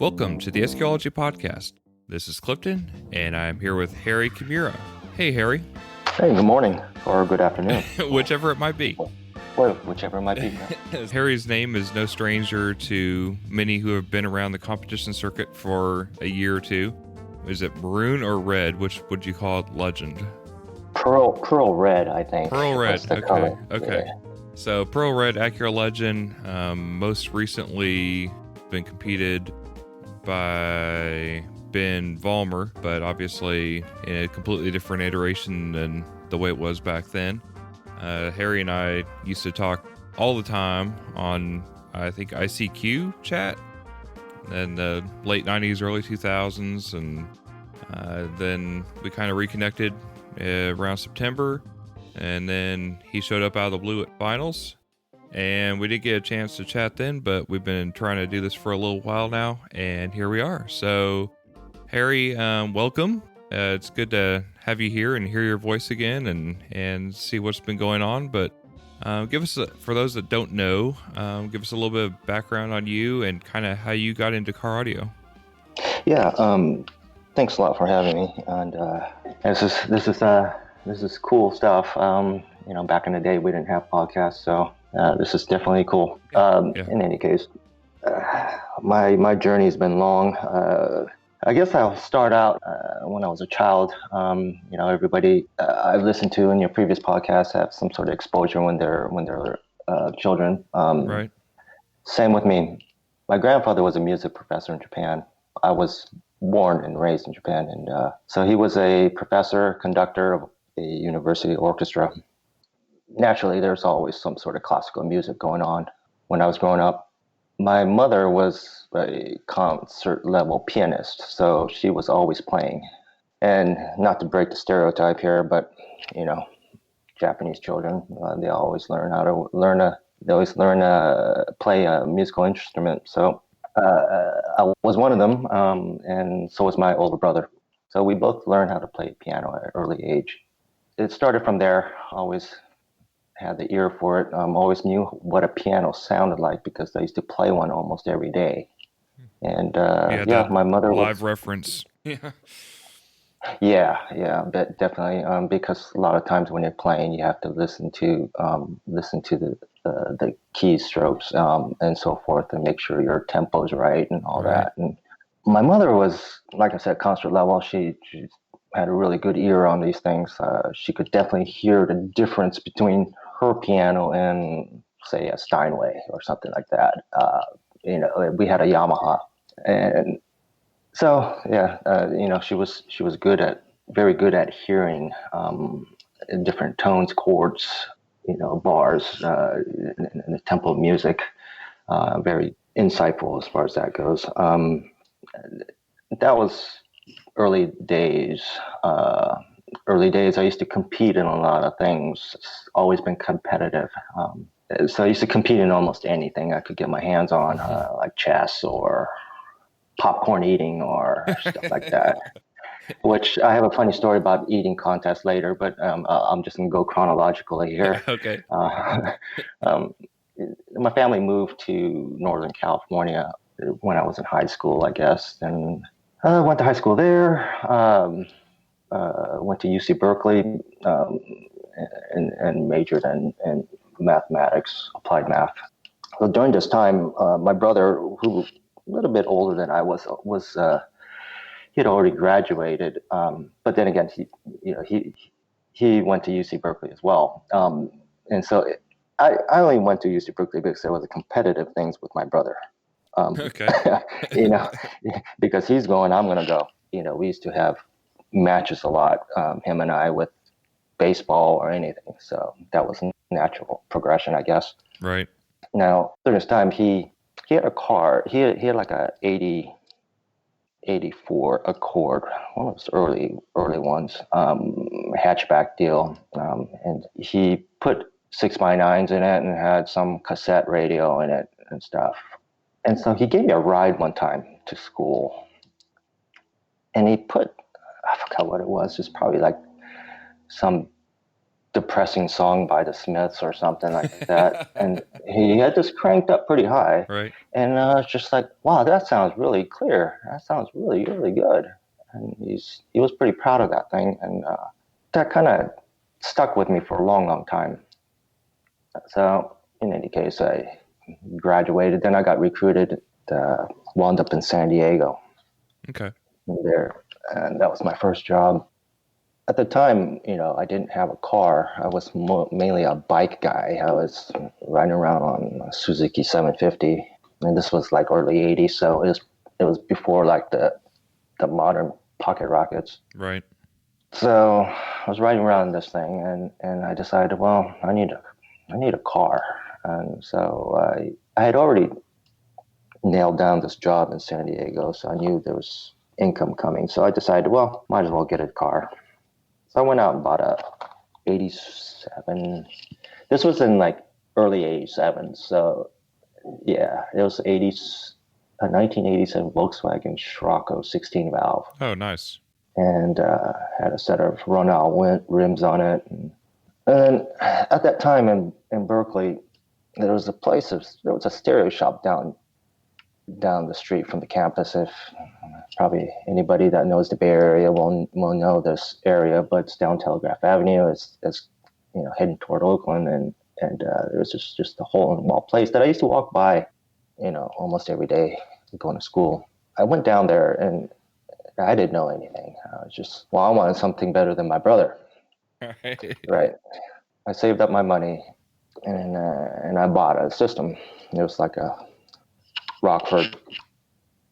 Welcome to the Archaeology Podcast. This is Clifton, and I'm here with Harry Kimura. Hey, Harry. Hey, good morning, or good afternoon. Whichever it might be. Well, whichever it might be. Harry's name is no stranger to many who have been around the competition circuit for a year or two. Is it maroon or red? Which would you call it legend? Pearl red, I think. Pearl red, That's the okay. color. Okay. Yeah. So Pearl red, Acura legend, most recently been competed by Ben Vollmer, but obviously in a completely different iteration than the way it was back then. Harry and I used to talk all the time on, I think, ICQ chat in the late 90s, early 2000s, and then we kind of reconnected around September, and then he showed up out of the blue at finals. And we didn't get a chance to chat then, but we've been trying to do this for a little while now, and here we are. So, Harry, welcome. It's good to have you here and hear your voice again and see what's been going on. But give us, for those that don't know, give us a little bit of background on you and kind of how you got into car audio. Yeah. Thanks a lot for having me. And this is cool stuff. Back in the day we didn't have podcasts, so. This is definitely cool. In any case, my journey has been long. I guess I'll start out when I was a child. Everybody I've listened to in your previous podcasts have some sort of exposure when they're children. Right. Same with me. My grandfather was a music professor in Japan. I was born and raised in Japan, and so he was a professor, conductor of a university orchestra. Naturally, there's always some sort of classical music going on. When I was growing up, my mother was a concert level pianist, so she was always playing. And not to break the stereotype here, but Japanese children, they always learn to play a musical instrument. So I was one of them, and so was my older brother. So we both learned how to play piano at an early age. It started from there. Always had the ear for it. Always knew what a piano sounded like because I used to play one almost every day. And my mother live reference. Yeah, definitely. Because a lot of times when you're playing, you have to listen to the keystrokes and so forth, and make sure your tempo's right and all that. And my mother was, like I said, concert level. She had a really good ear on these things. She could definitely hear the difference between her piano and, say, a Steinway or something like that. We had a Yamaha, and so she was very good at hearing different tones, chords, bars, and the tempo of music. Very insightful as far as that goes. That was early days. I used to compete in a lot of things. It's always been competitive. So I used to compete in almost anything I could get my hands on, like chess or popcorn eating or stuff like that. Which I have a funny story about eating contests later, but I'm just going to go chronologically here. Okay. My family moved to Northern California when I was in high school, I guess, and I went to high school there. Went to UC Berkeley and majored in mathematics, applied math. So during this time, my brother, who was a little bit older than I was he had already graduated. But then again, he went to UC Berkeley as well. And so I only went to UC Berkeley because there was a competitive things with my brother. Okay. Because he's going, I'm going to go. We used to have matches a lot, him and I, with baseball or anything. So that was a natural progression, I guess. Right. Now, during this time, he had a car. He had like a 84 Accord, one of those early ones, hatchback deal. And he put 6x9s in it and had some cassette radio in it and stuff. And so he gave me a ride one time to school. And he put, I forgot what it was, just probably like some depressing song by the Smiths or something like that. And he had this cranked up pretty high. Right. And I was just like, wow, that sounds really clear. That sounds really, really good. And he was pretty proud of that thing. And that kind of stuck with me for a long, long time. So in any case, I graduated. Then I got recruited, wound up in San Diego. Okay. There. And that was my first job. At the time, I didn't have a car. I was mainly a bike guy. I was riding around on a Suzuki 750, and this was like early '80s, so it was before like the modern pocket rockets. Right. So I was riding around this thing, and I decided, well, I need a car, and so I had already nailed down this job in San Diego, so I knew there was income coming. So I decided, well, might as well get a car. So I went out and bought a 87. This was in like early 87. So yeah, it was a 1987 Volkswagen Scirocco 16 valve. Oh, nice. And had a set of run-out rims on it. And at that time in Berkeley, there was a stereo shop down the street from the campus. If probably anybody that knows the Bay Area will know this area, but it's down Telegraph Avenue. It's heading toward Oakland, and there was just a hole in the wall place that I used to walk by, almost every day going to school. I went down there and I didn't know anything. I was just, I wanted something better than my brother. Right. I saved up my money and I bought a system. It was like a Rockford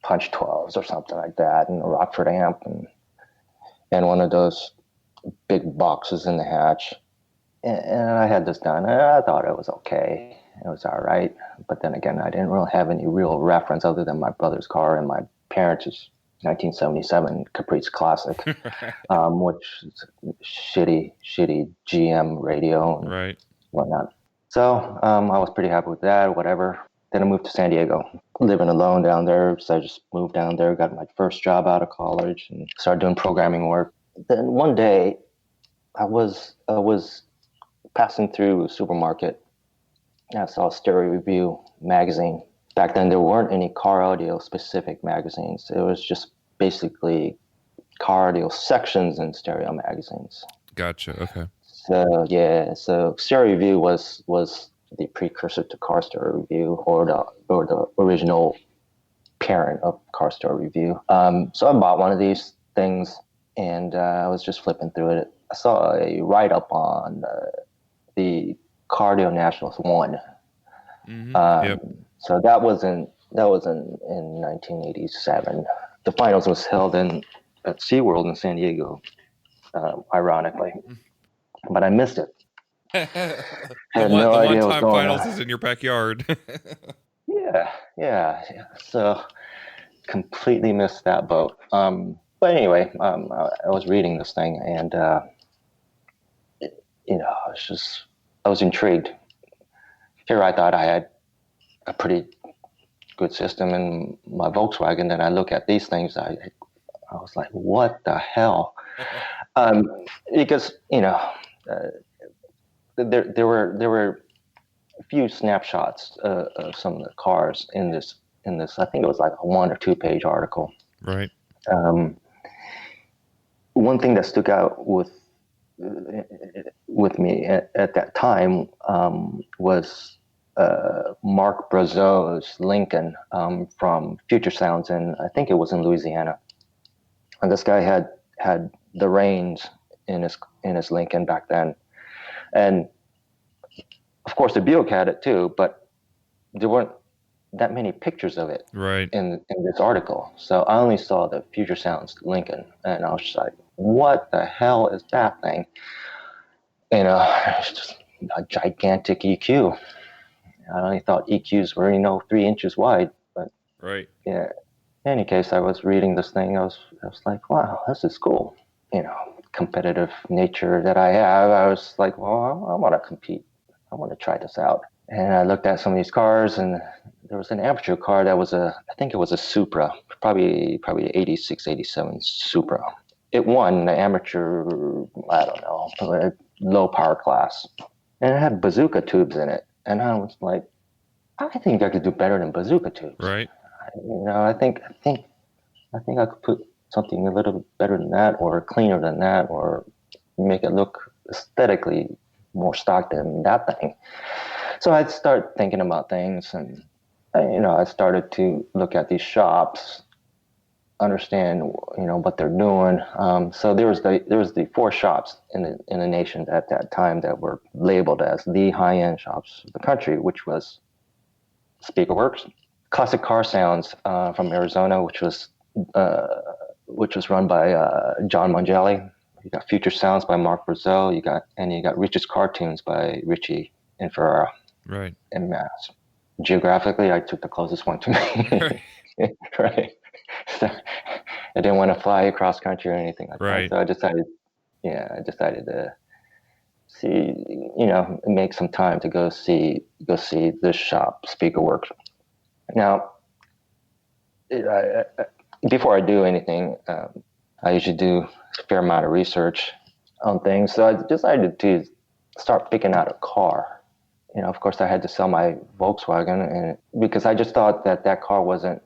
Punch 12s or something like that, and a Rockford amp, and one of those big boxes in the hatch. And I had this done, and I thought it was okay. It was all right. But then again, I didn't really have any real reference other than my brother's car and my parents' 1977 Caprice Classic, which is shitty GM radio and right. whatnot. So I was pretty happy with that, whatever. Then I moved to San Diego, living alone down there. So I just moved down there, got my first job out of college, and started doing programming work. Then one day, I was passing through a supermarket, and I saw a Stereo Review magazine. Back then, there weren't any car audio specific magazines. It was just basically car audio sections in stereo magazines. Gotcha. Okay. So yeah, so Stereo Review was the precursor to Car Stereo Review, or the original parent of Car Stereo Review. So I bought one of these things, and I was just flipping through it. I saw a write-up on the Cardio Nationals 1. Mm-hmm. Yep. So that was in 1987. The finals was held at SeaWorld in San Diego, ironically, but I missed it. The one-time finals is in your backyard. Yeah. So completely missed that boat. But anyway, I was reading this thing, and I was intrigued. Here I thought I had a pretty good system in my Volkswagen. Then I look at these things, I was like, what the hell? Because there were a few snapshots of some of the cars in this. I think it was like a 1 or 2 page article. Right. One thing that stuck out with me at that time was Mark Brazeau's Lincoln from Future Sounds, and I think it was in Louisiana. And this guy had the reins in his Lincoln back then, and of course the Buick had it too, but there weren't that many pictures of it in this article. So I only saw the Future Sounds Lincoln, and I was just like, what the hell is that thing? It's just a gigantic EQ. I only thought EQs were 3 inches wide, but right. Yeah. In any case, I was reading this thing. I was like, wow, this is cool. Competitive nature that I have. I was like, well, I want to compete. I want to try this out. And I looked at some of these cars, and there was an amateur car that was I think it was a Supra, probably 86, 87 Supra. It won the amateur, I don't know, low power class, and it had bazooka tubes in it, and I was like, I think I could do better than bazooka tubes. Right. I think I could put something a little bit better than that, or cleaner than that, or make it look aesthetically more stock than that thing. So I'd start thinking about things, and I started to look at these shops, understand what they're doing. So there was the four shops in the nation at that time that were labeled as the high end shops of the country, which was Speakerworks, Classic Car Sounds from Arizona, which was run by John Mangelli. You got Future Sounds by Mark Brazil. You got Rich's Cartoons by Richie and Ferrara. Right. In Mass. Geographically, I took the closest one to me. Right. So I didn't want to fly across country or anything like that. So I decided to see, make some time to go see this shop, Speakerworks. Now, before I do anything, I usually do a fair amount of research on things. So I decided to start picking out a car. Of course, I had to sell my Volkswagen, and because I just thought that car wasn't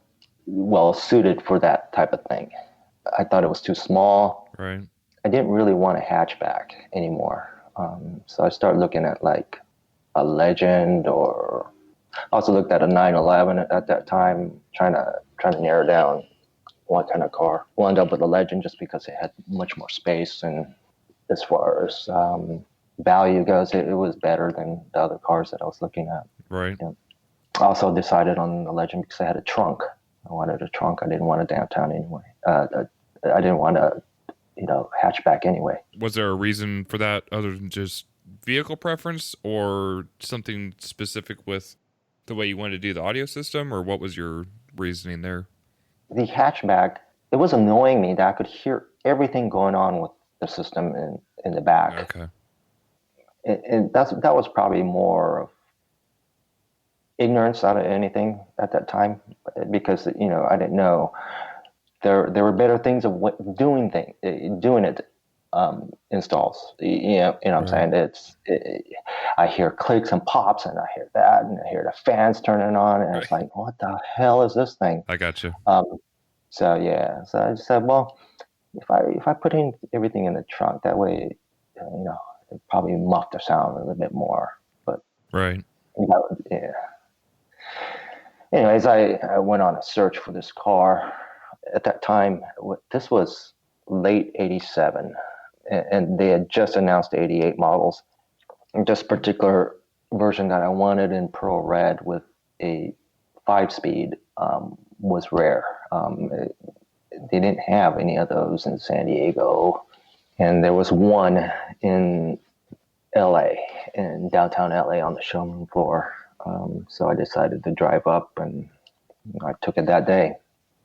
well suited for that type of thing. I thought it was too small. Right. I didn't really want a hatchback anymore. So I started looking at like a Legend, or I also looked at a 911 at that time, trying to narrow down what kind of car. Wound up with a Legend just because it had much more space, and as far as value goes, it was better than the other cars that I was looking at. Right. I also decided on the Legend because I had a trunk. I wanted a trunk. I didn't want a downtown anyway. I didn't want a hatchback anyway. Was there a reason for that other than just vehicle preference, or something specific with the way you wanted to do the audio system, or what was your reasoning there? The hatchback, it was annoying me that I could hear everything going on with the system in the back. Okay. And that was probably more of ignorance out of anything at that time, because I didn't know there were better things of doing it installs. What I'm saying? I hear clicks and pops, and I hear that, and I hear the fans turning on, and it's like, what the hell is this thing? I got you. So I just said, well, if I put in everything in the trunk, that way, it probably muffed the sound a little bit more. But right. Yeah. Anyways, I went on a search for this car. At that time, this was late '87, and they had just announced the '88 models. And this particular version that I wanted in pearl red with a 5-speed was rare. They didn't have any of those in San Diego, and there was one in LA, in downtown LA, on the showroom floor. So I decided to drive up, and I took it that day.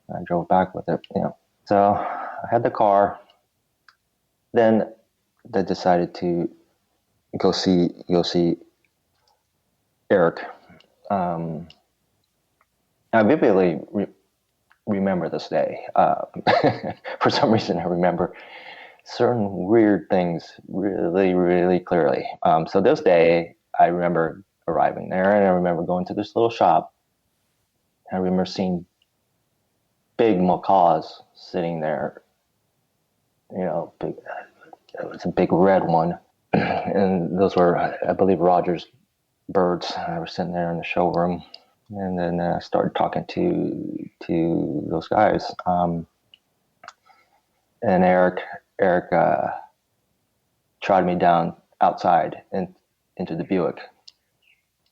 I drove back with it. So I had the car. Then I decided to go see Eric. I vividly remember this day. For some reason, I remember certain weird things really, really clearly. So this day, I remember arriving there, and I remember going to this little shop. I remember seeing big macaws sitting there. Big. It was a big red one, and those were, I believe, Rogers birds. I was sitting there in the showroom, and then I started talking to those guys. And Eric trotted me down outside and into the Buick.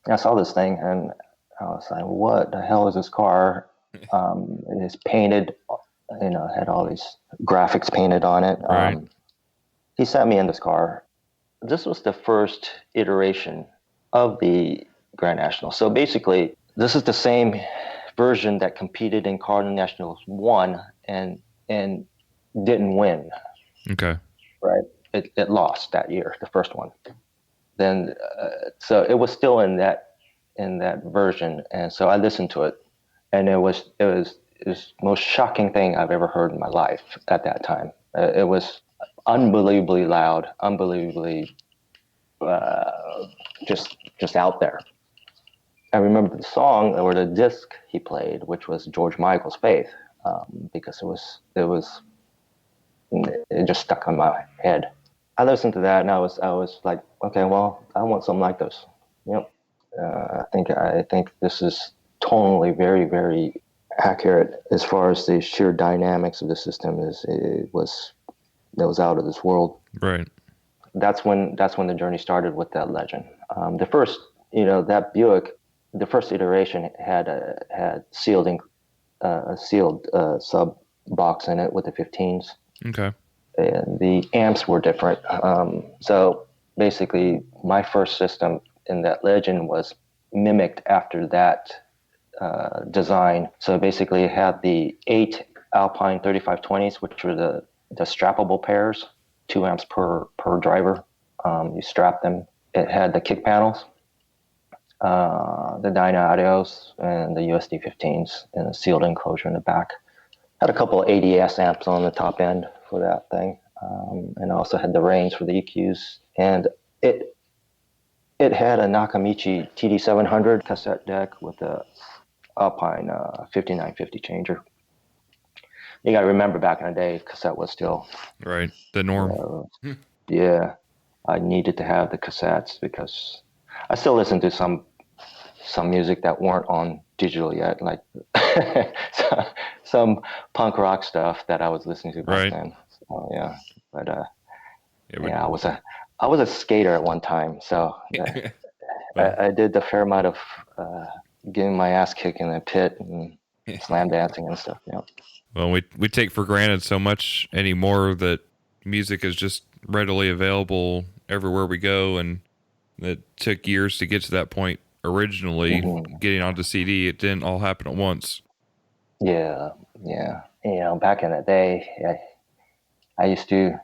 I saw this thing, and I was like, what the hell is this car? It is painted, had all these graphics painted on it. Right. He sat me in this car. This was the first iteration of the Grand National. So basically, this is the same version that competed in Car Nationals 1 and didn't win. Okay. Right. It lost that year, the first one. Then, so it was still in that version, and so I listened to it, and it was the most shocking thing I've ever heard in my life at that time. It was unbelievably loud, unbelievably just out there. I remember the song or the disc he played, which was George Michael's Faith, because it just stuck on my head. I listened to that and I was like, okay, well, I want something like this. Yep. I think this is tonally very, very accurate as far as the sheer dynamics of the system is. It was out of this world. Right. That's when the journey started with that Legend. The first, that Buick, the first iteration had sealed sub box in it with the 15s. Okay. And the amps were different. So basically, my first system in that Legend was mimicked after that design. So basically, it had the 8 Alpine 3520s, which were the strappable pairs, 2 amps per driver. You strap them. It had the kick panels, the Dyna Audios, and the USD 15s, and a sealed enclosure in the back. Had a couple of ADS amps on the top end for that thing, and also had the range for the EQs. And it had a Nakamichi TD700 cassette deck with a Alpine 5950 changer. You got to remember, back in the day, cassette was still right, the norm. Yeah, I needed to have the cassettes because I still listen to some music that weren't on digital yet, like some punk rock stuff that I was listening to back then. So, yeah, but I was a skater at one time, so I did the fair amount of getting my ass kicked in the pit and slam dancing and stuff. Yeah. Well, we take for granted so much anymore that music is just readily available everywhere we go, and it took years to get to that point. Originally, getting onto CD, it didn't all happen at once. Yeah. Back in the day, I used to.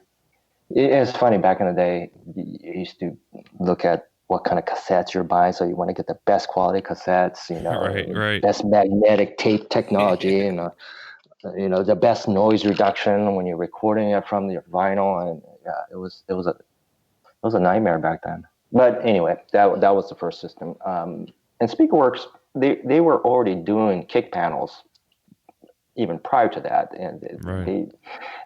It's funny. Back in the day, you used to look at what kind of cassettes you're buying, so you want to get the best quality cassettes, right. Best magnetic tape technology, and the best noise reduction when you're recording it from your vinyl, and it was a nightmare back then. But anyway, that was the first system. And Speakerworks, they were already doing kick panels even prior to that, and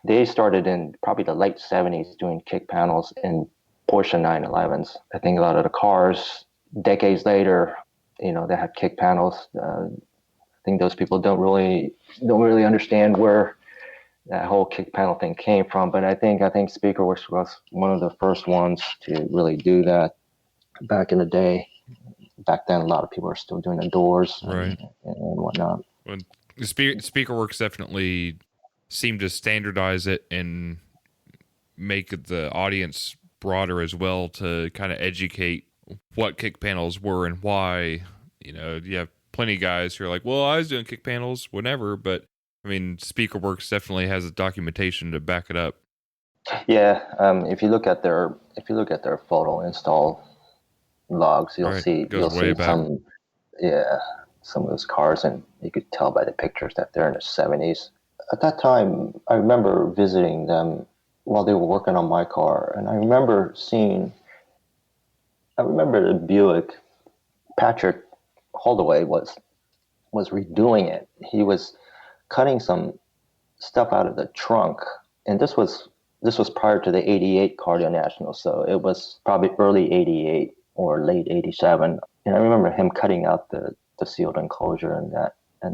they started in probably the late 70s doing kick panels in Porsche 911s. I think a lot of the cars decades later, they had kick panels. I think those people don't really understand where that whole kick panel thing came from, but I think Speakerworks was one of the first ones to really do that back in the day. Back then, a lot of people are still doing the doors and whatnot. Well, Speakerworks definitely seemed to standardize it and make the audience broader as well, to kind of educate what kick panels were and why. You have plenty of guys who are like, well, I was doing kick panels whenever, but I mean, Speakerworks definitely has a documentation to back it up. Yeah, if you look at their photo install logs, you'll see some of those cars, and you could tell by the pictures that they're in the 70s. At that time, I remember visiting them while they were working on my car, and I remember the Buick. Patrick Holdaway was redoing it. He was cutting some stuff out of the trunk, and this was prior to the 88 Cardio National, so it was probably early 88 or late 87. And I remember him cutting out the sealed enclosure and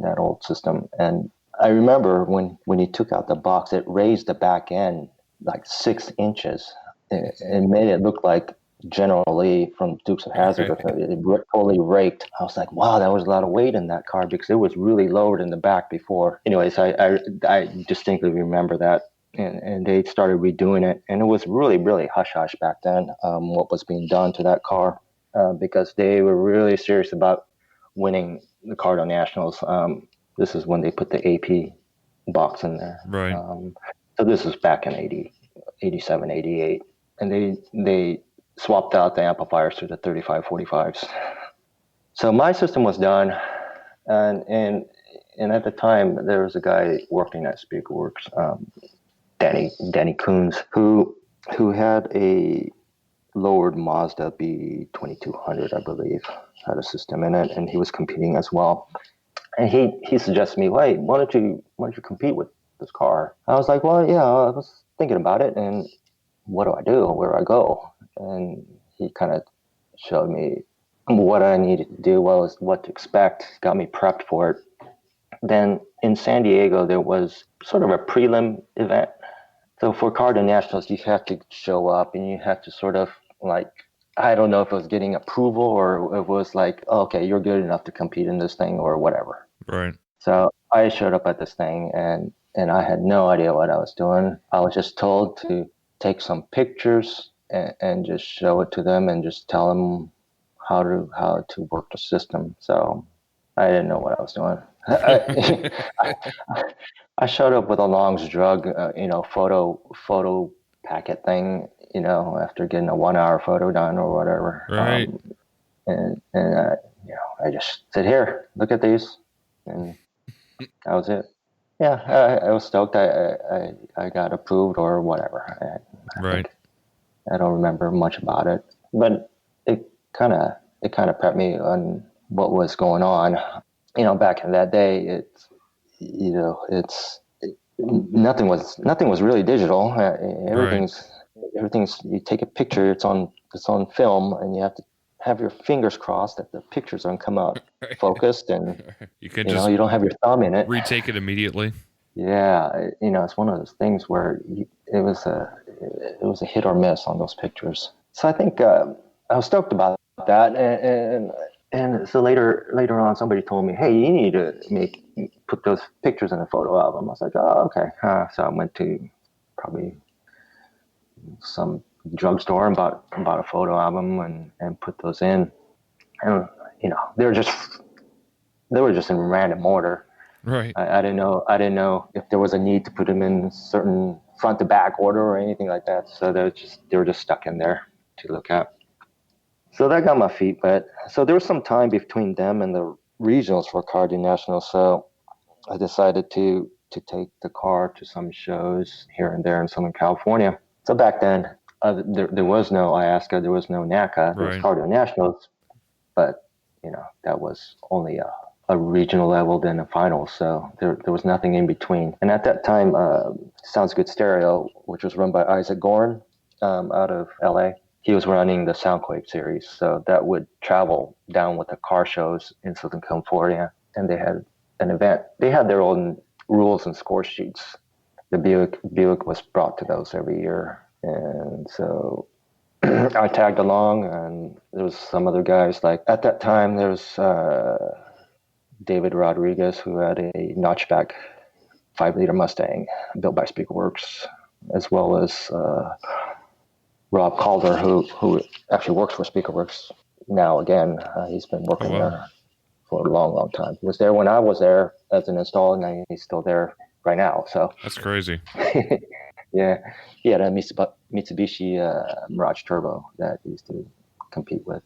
that old system. And I remember when he took out the box, it raised the back end like 6 inches. It made it look like General Lee from Dukes of Hazzard. It totally raked. I was like, wow, that was a lot of weight in that car, because it was really lowered in the back before. Anyways, I distinctly remember that. And they started redoing it, and it was really, really hush-hush back then, what was being done to that car, because they were really serious about winning the Cardio Nationals. This is when they put the AP box in there. Right. So this was back in 87, 88, and they swapped out the amplifiers to the 3545s. So my system was done, and at the time there was a guy working at Speakerworks, Danny Coons, who had a lowered Mazda B2200, I believe, had a system in it, and he was competing as well. And he suggested me, wait, why don't you compete with this car? I was like, well, yeah, I was thinking about it, and what do I do? Where do I go? And he kind of showed me what I needed to do, what to expect, got me prepped for it. Then in San Diego, there was sort of a prelim event. So for Cardio Nationals, you have to show up and you have to sort of like, I don't know if it was getting approval or it was like, oh, okay, you're good enough to compete in this thing or whatever. Right. So I showed up at this thing and I had no idea what I was doing. I was just told to take some pictures and just show it to them and just tell them how to work the system. So I didn't know what I was doing. I showed up with a Long's drug, photo packet thing, after getting a 1 hour photo done or whatever. Right. I just said, here, look at these, and that was it. Yeah, I was stoked. I got approved or whatever. Right. I don't remember much about it, but it kind of prepped me on what was going on. Back in that day, nothing was really digital. Everything's you take a picture, it's on film, and you have to have your fingers crossed that the pictures don't come out focused, and you can you don't have your thumb in it. Retake it immediately. Yeah, it's one of those things where it was a hit or miss on those pictures. So I think I was stoked about that, and so later on, somebody told me, hey, you need to put those pictures in a photo album. I was like, oh, okay. So I went to probably some drugstore and bought a photo album and put those in. And they were just in random order. Right. I didn't know if there was a need to put them in certain front to back order or anything like that. So they were just stuck in there to look at. So that got my feet wet. So there was some time between them and the regionals for Cardio National. So I decided to take the car to some shows here and there in Southern California. So back then, there was no IASCA, there was no NACA, there was Cardio Nationals, but that was only a regional level than a final. So there was nothing in between. And at that time, Sounds Good Stereo, which was run by Isaac Gorin out of LA. He was running the Soundquake series, so that would travel down with the car shows in Southern California, and they had an event. They had their own rules and score sheets. The Buick was brought to those every year, and so I tagged along, and there was some other guys. Like at that time, there was David Rodriguez, who had a notchback 5-liter Mustang built by Speakerworks, as well as Rob Calder, who actually works for Speakerworks now again. He's been working there for a long, long time. He was there when I was there as an installer, and he's still there right now. So that's crazy. Yeah, he had a Mitsubishi Mirage Turbo that he used to compete with.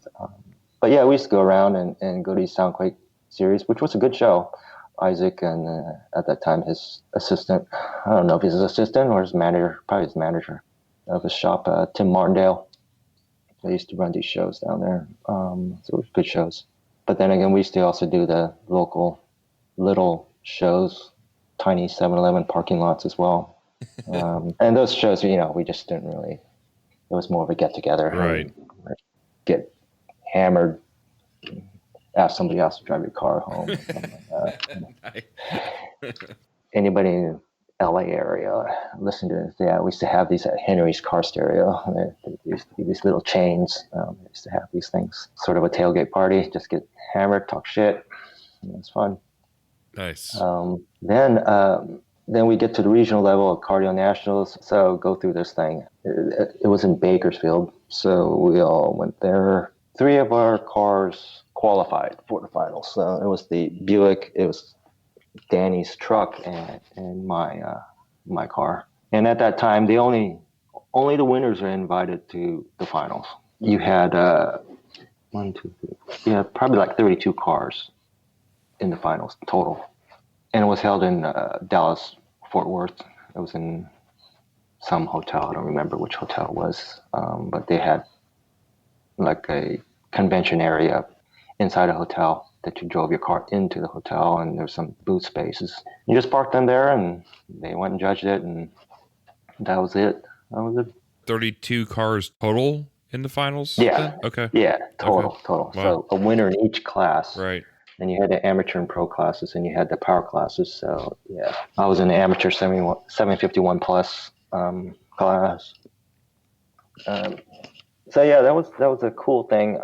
But yeah, we used to go around and go to these Soundquake series, which was a good show. Isaac and at that time his assistant, I don't know if he's his assistant or his manager, probably his manager of his shop, Tim Martindale. They used to run these shows down there. So it was good shows. But then again, we used to also do the local little shows, tiny 7-Eleven parking lots as well. And those shows, we just didn't really, it was more of a get together. Right. Get hammered, ask somebody else to drive your car home. Like anybody in the LA area listen to, we used to have these at Henry's Car Stereo. There used to be these little chains. They used to have these things, sort of a tailgate party, just get hammered, talk shit. It's fun. Nice. Then we get to the regional level of Cardio Nationals. So go through this thing. It was in Bakersfield. So we all went there. 3 of our cars qualified for the finals. So it was the Buick, it was Danny's truck, and my car. And at that time, only the winners are invited to the finals. You had probably like 32 cars in the finals total. And it was held in Dallas, Fort Worth. It was in some hotel. I don't remember which hotel it was, but they had like a convention area inside a hotel that you drove your car into the hotel, and there's some booth spaces. You just parked them there, and they went and judged it, and that was it. That was it. 32 cars total in the finals Yeah, then? Okay. yeah, Okay. total. Wow. So a winner in each class. Right. And you had the amateur and pro classes, and you had the power classes. So yeah, I was in the amateur 751 plus class. So yeah, that was a cool thing.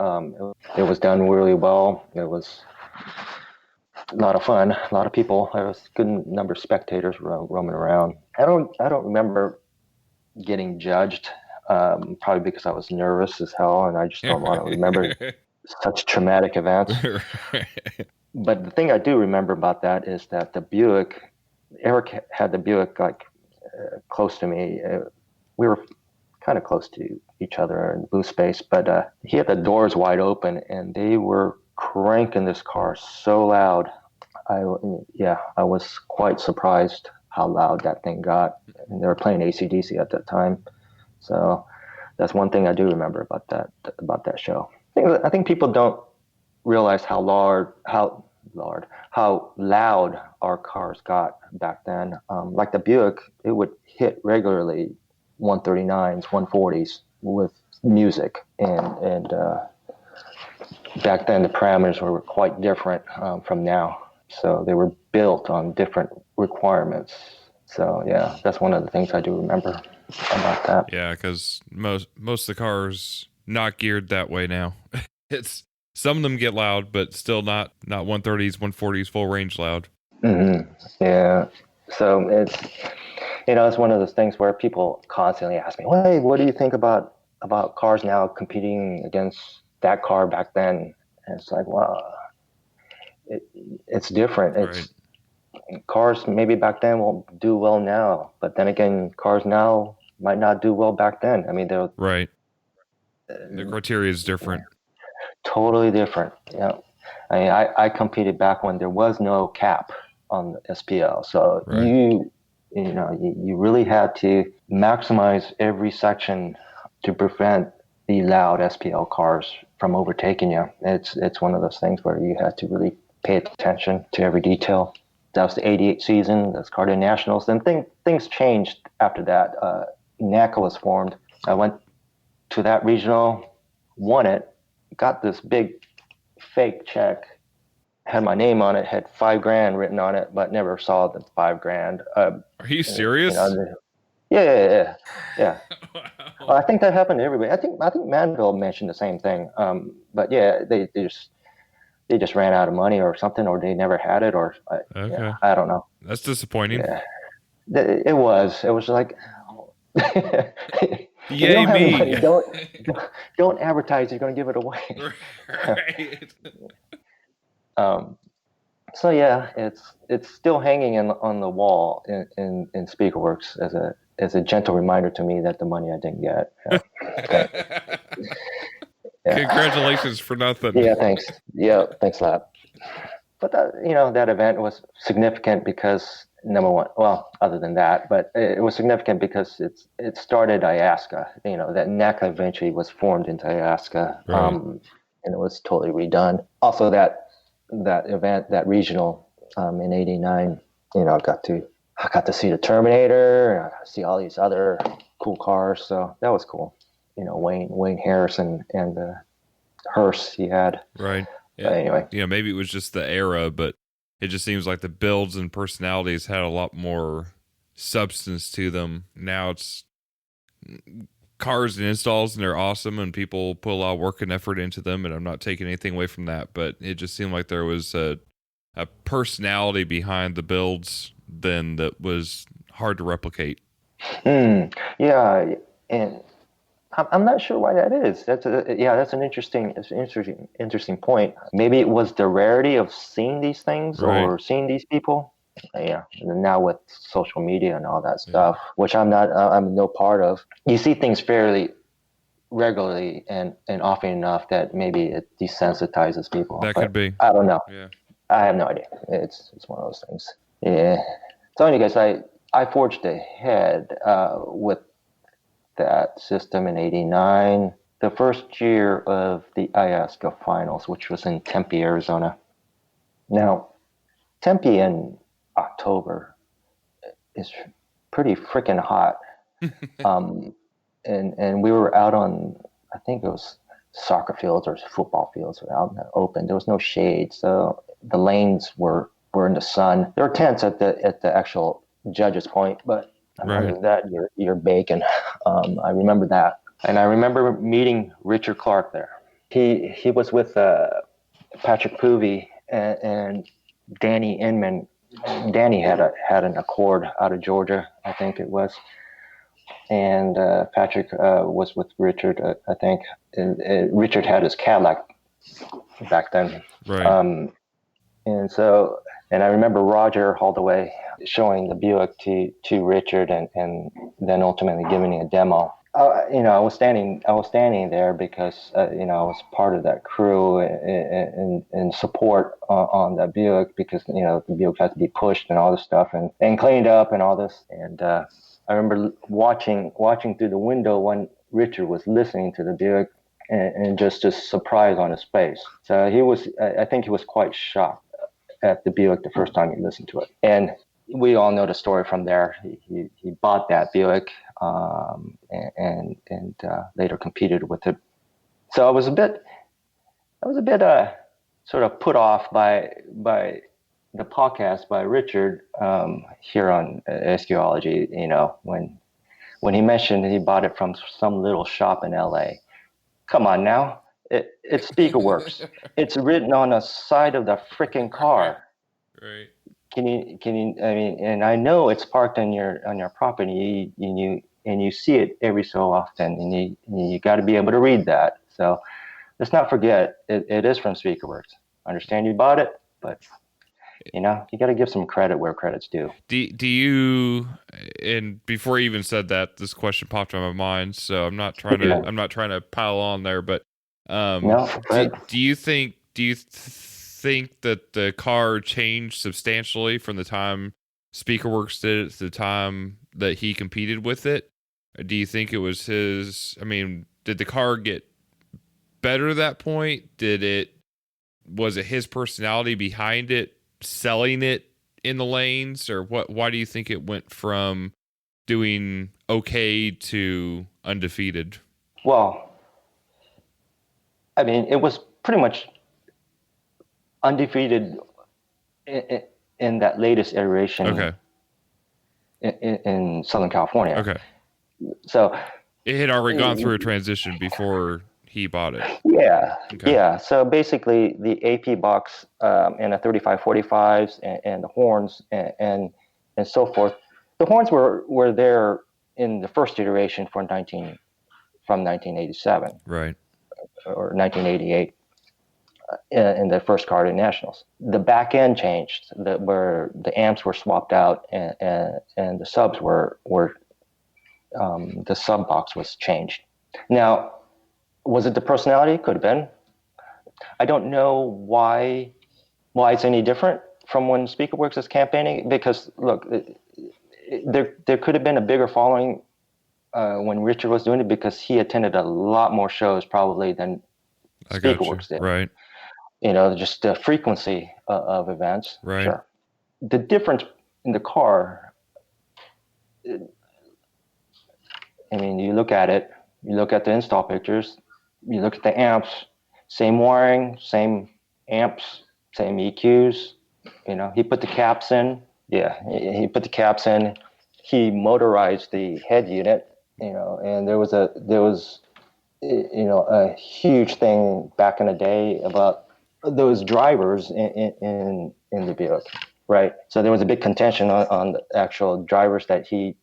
It was done really well. It was a lot of fun. A lot of people. There was a good number of spectators roaming around. I don't remember getting judged. Probably because I was nervous as hell, and I just don't want to remember such traumatic events. But the thing I do remember about that is that the Buick, Eric had the Buick like close to me. We were kind of close to each other in booth space, but he had the doors wide open, and they were cranking this car so loud. I was quite surprised how loud that thing got. And they were playing AC/DC at that time, so that's one thing I do remember about that show. I think people don't realize how loud our cars got back then. Like the Buick, it would hit regularly 139s, 140s with music, and back then the parameters were quite different from now. So they were built on different requirements. So yeah, that's one of the things I do remember about that. Yeah, because most of the cars not geared that way now. It's some of them get loud, but still not 130s, 140s full range loud. Mm-hmm. Yeah. So it's one of those things where people constantly ask me, "Well, hey, what do you think about cars now competing against that car back then?" And it's like, well, it's different. It's cars maybe back then won't do well now, but then again, cars now might not do well back then. I mean, they're right. The criteria is different. Totally different. Yeah. I mean, I competed back when there was no cap on the SPL, so you really had to maximize every section to prevent the loud SPL cars from overtaking you. It's one of those things where you had to really pay attention to every detail. That was the '88 season. That's Cardio Nationals. Then things changed after that. NACA was formed. I went to that regional, won it, got this big fake check, had my name on it, had $5,000 written on it, but never saw the $5,000. Are you serious? Yeah. Wow. Well, I think that happened to everybody. I think Manville mentioned the same thing. But yeah, they just ran out of money or something, or they never had it, or I don't know. That's disappointing. Yeah, it was. It was like, yay me! Money, don't advertise. You're going to give it away. Right. So yeah, it's still hanging on the wall in Speakerworks as a gentle reminder to me that the money I didn't get. Yeah. Congratulations for nothing. Yeah, thanks. Yeah, thanks a lot. But that event was significant because number one, well, other than that, but it was significant because it started IASCA. That NACA eventually was formed into IASCA, right. And it was totally redone. Also, that event, that regional in '89, I got to see the Terminator, and I got to see all these other cool cars. So that was cool. Wayne Harrison and the hearse he had. Right. Yeah. Anyway. Maybe it was just the era, but it just seems like the builds and personalities had a lot more substance to them. Now it's cars and installs, and they're awesome, and people put a lot of work and effort into them, and I'm not taking anything away from that, but it just seemed like there was a personality behind the builds then that was hard to replicate. Yeah, and I'm not sure why that is. That's an interesting point. Maybe it was the rarity of seeing these things or seeing these people. Yeah, and now with social media and all that stuff, which I'm no part of. You see things fairly regularly and often enough that maybe it desensitizes people. That could be. I don't know. Yeah, I have no idea. It's one of those things. Yeah. So, anyways, I forged ahead with that system in '89. the first year of the IASCA finals, which was in Tempe, Arizona. Now, Tempe in October is pretty freaking hot. Um, and we were out on, I think it was soccer fields or football fields out in the open. There was no shade, so the lanes were in the sun. There were tents at the actual judges point, but other than that, you're baking. I remember that, and I remember meeting Richard Clark there. He was with Patrick Poovey and Danny Inman. Danny had an Accord out of Georgia, I think it was, and Patrick was with Richard, I think. Richard had his Cadillac back then, Right. and so, and I remember Roger Holdaway showing the Buick to Richard, and then ultimately giving me a demo. I was standing there because I was part of that crew and support on that Buick, because the Buick had to be pushed and all this stuff and cleaned up and all this. And I remember watching through the window when Richard was listening to the Buick, and just surprise on his face. So I think he was quite shocked at the Buick the first time he listened to it. And we all know the story from there. He bought that Buick, and later competed with it. So I was a bit sort of put off by the podcast by Richard here on Esquiology. When he mentioned he bought it from some little shop in LA. Come on now, it's SpeakerWorks. It's written on the side of the freaking car. Right. Can you? I mean, and I know it's parked on your property, and you see it every so often, and you got to be able to read that. So let's not forget it is from SpeakerWorks. I understand you bought it, but you got to give some credit where credit's due. Do you? And before you even said that, this question popped in my mind. So I'm not trying to pile on there, but No. do you think that the car changed substantially from the time SpeakerWorks did it to the time that he competed with it? Or do you think it was his? I mean, did the car get better at that point? Was it his personality behind it, selling it in the lanes, or what? Why do you think it went from doing okay to undefeated? Well, I mean, it was pretty much undefeated in that latest iteration. Okay. In Southern California. Okay. So it had already gone through a transition before he bought it. Yeah. Okay. Yeah. So basically, the AP box and the 3545s and the horns and so forth. The horns were there in the first iteration from 1987. Right. Or 1988. In the first car to nationals, the back end changed, where the amps were swapped out, and the subs were the sub box was changed. Now, was it the personality? Could have been. I don't know why it's any different from when SpeakerWorks is campaigning, because look, there could have been a bigger following when Richard was doing it, because he attended a lot more shows probably than SpeakerWorks did. Right. Just the frequency of events. Right. Sure. The difference in the car, I mean, you look at it, you look at the install pictures, you look at the amps, same wiring, same amps, same EQs. He put the caps in. Yeah, he put the caps in. He motorized the head unit, and there was a huge thing back in the day about those drivers in the Buick, right? So there was a big contention on the actual drivers that he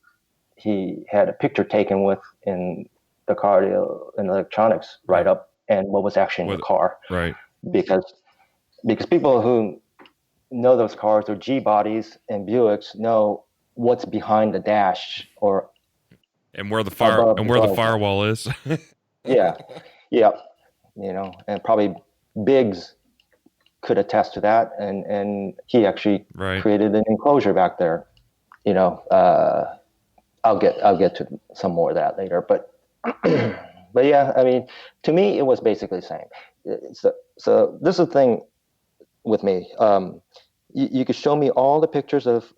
had a picture taken with in the car, in electronics write up, and what was actually in the car, right? Because people who know those cars, or G bodies and Buicks, know what's behind the dash and where the firewall is. Yeah. And probably Biggs could attest to that, and he actually created an enclosure back there. I'll get to some more of that later, but But yeah, I mean, to me, it was basically the same. So this is the thing with me. You could show me all the pictures of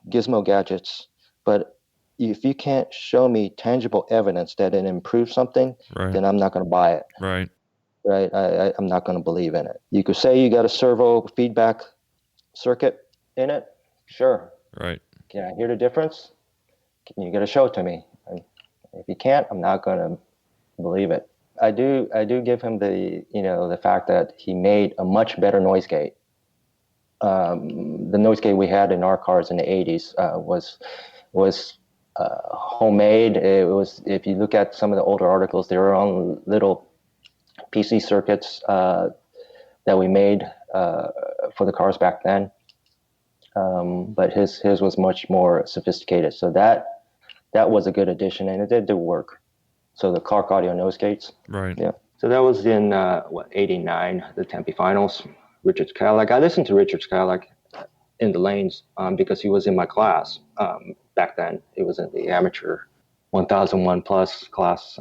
gizmo gadgets, but if you can't show me tangible evidence that it improves something, Right. then I'm not going to buy it. Right. Right? I'm not going to believe in it. You could say you got a servo feedback circuit in it. Sure. Right. Can I hear the difference? You got to show it to me. And if you can't, I'm not going to believe it. I do give him the fact that he made a much better noise gate. The noise gate we had in our cars in the 80s was homemade. It was, if you look at some of the older articles, they were on little PC circuits that we made for the cars back then. But his was much more sophisticated. So that was a good addition, and it did work. So the Clark Audio nose gates. Right. Yeah. So that was in, 89, the Tempe Finals, Richard's Cadillac. I listened to Richard's Cadillac in the lanes because he was in my class back then. It was in the amateur 1001 plus class.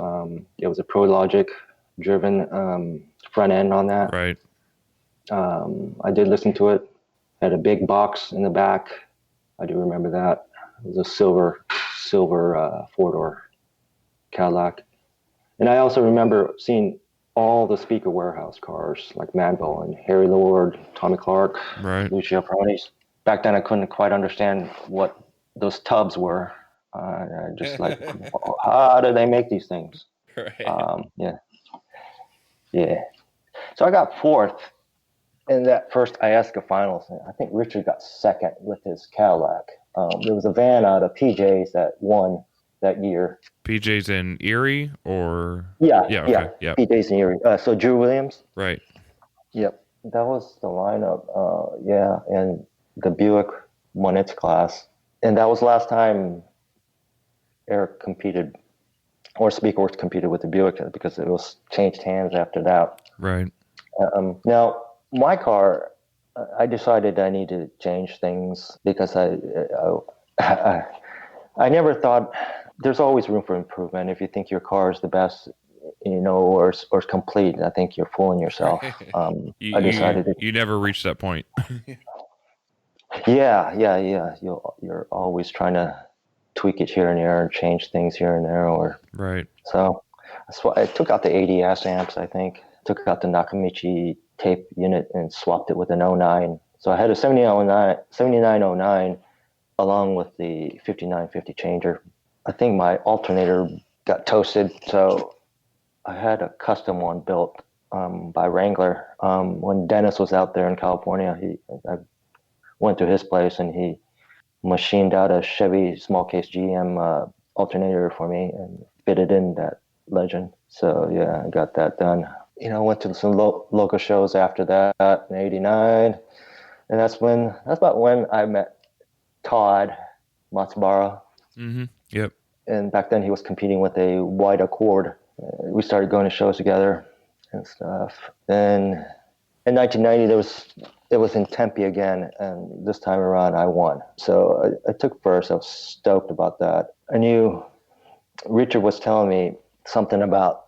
It was a ProLogic driven front end on that. Right. I did listen to it. Had a big box in the back. I do remember that. It was a silver four-door Cadillac. And I also remember seeing all the speaker warehouse cars like Manville and Harry Lord, Tommy Clark, Right. Lucio Peronis. Back then I couldn't quite understand what those tubs were. Just like, how do they make these things? Right. Yeah. So I got fourth in that first IASCA finals. I think Richard got second with his Cadillac. There was a van out of PJ's that won that year. PJ's in Erie or? Yeah. Okay. Yeah. PJ's in Erie. So Drew Williams. Right. Yep. That was the lineup. And the Buick won its class. And that was the last time Eric competed, or Speakerworks competed with the Buick, because it was changed hands after that. Right. Now, my car, I decided I needed to change things because I never thought, there's always room for improvement. If you think your car is the best, or is complete, I think you're fooling yourself. I decided you never reached that point. Yeah. You're always trying to tweak it here and there and change things here and there, right. So that's why I took out the ADS amps. I think took out the Nakamichi tape unit and swapped it with an 09. So I had a 7909 along with the 5950 changer. I think my alternator got toasted, so I had a custom one built by Wrangler. When Dennis was out there in California, I went to his place and he machined out a Chevy small case GM alternator for me and fitted in that Legend. So yeah, I got that done. Went to some local shows after that in '89, and that's about when I met Todd Matsubara. Mm-hmm. Yep. And back then he was competing with a white Accord. We started going to shows together and stuff. Then in 1990, it was in Tempe again, and this time around I won. So I took first. I was stoked about that. I knew Richard was telling me something about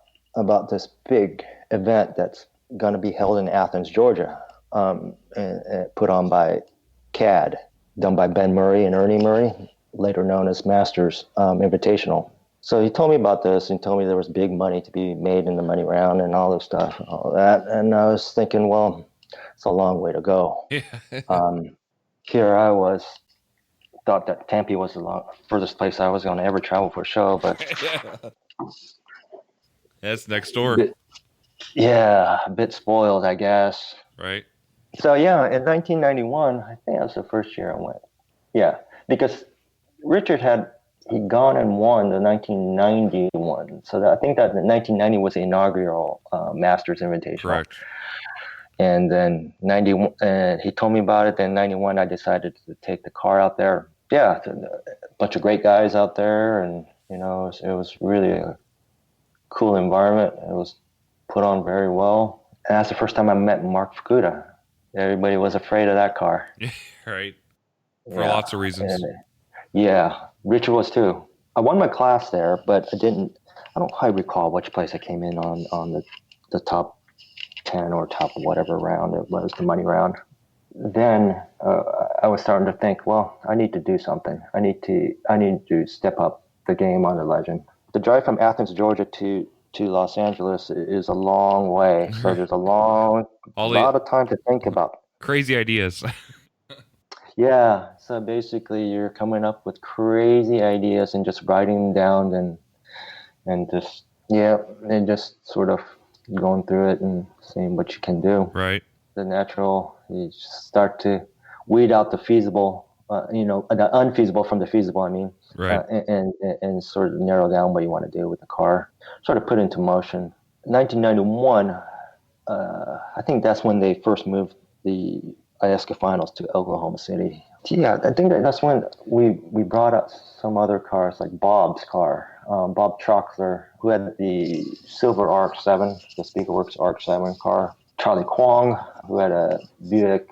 this big event that's going to be held in Athens, Georgia, and put on by CAD, done by Ben Murray and Ernie Murray, later known as Masters Invitational. So he told me about this and told me there was big money to be made in the money round and all this stuff, all that. And I was thinking, well, it's a long way to go. Here I was, thought that Tempe was the furthest place I was going to ever travel for a show, but that's next door. A bit spoiled, I guess. Right. So yeah, in 1991, I think that was the first year I went. Yeah, because Richard he'd gone and won the 1990 one. So I think that the 1990 was the inaugural Masters Invitational. Correct. And then 91, he told me about it. Then 91, I decided to take the car out there. Yeah, a bunch of great guys out there, and it was really a cool environment. It was put on very well. And that's the first time I met Mark Fukuda. Everybody was afraid of that car. Right. For lots of reasons. And, Richard was too. I won my class there, but I didn't I don't quite recall which place I came in on the top 10 or top whatever round it was, the money round. Then I was starting to think, well, I need to do something. I need to step up the game on the Legend. The drive from Athens, Georgia to Los Angeles is a long way, so there's a All the lot of time to think about. crazy ideas. Yeah, so basically you're coming up with crazy ideas and just writing them down and just yeah, and just sort of going through it and seeing what you can do. Right. The natural, you just start to weed out the feasible, the unfeasible from the feasible. I mean, Right. And sort of narrow down what you want to do with the car. Sort of put into motion. 1991, I think that's when they first moved the Alaska Finals to Oklahoma City. Yeah, I think that's when we brought up some other cars, like Bob's car, Bob Troxler, who had the silver RX-7, the Speakerworks RX-7 car. Charlie Kwong, who had a Buick,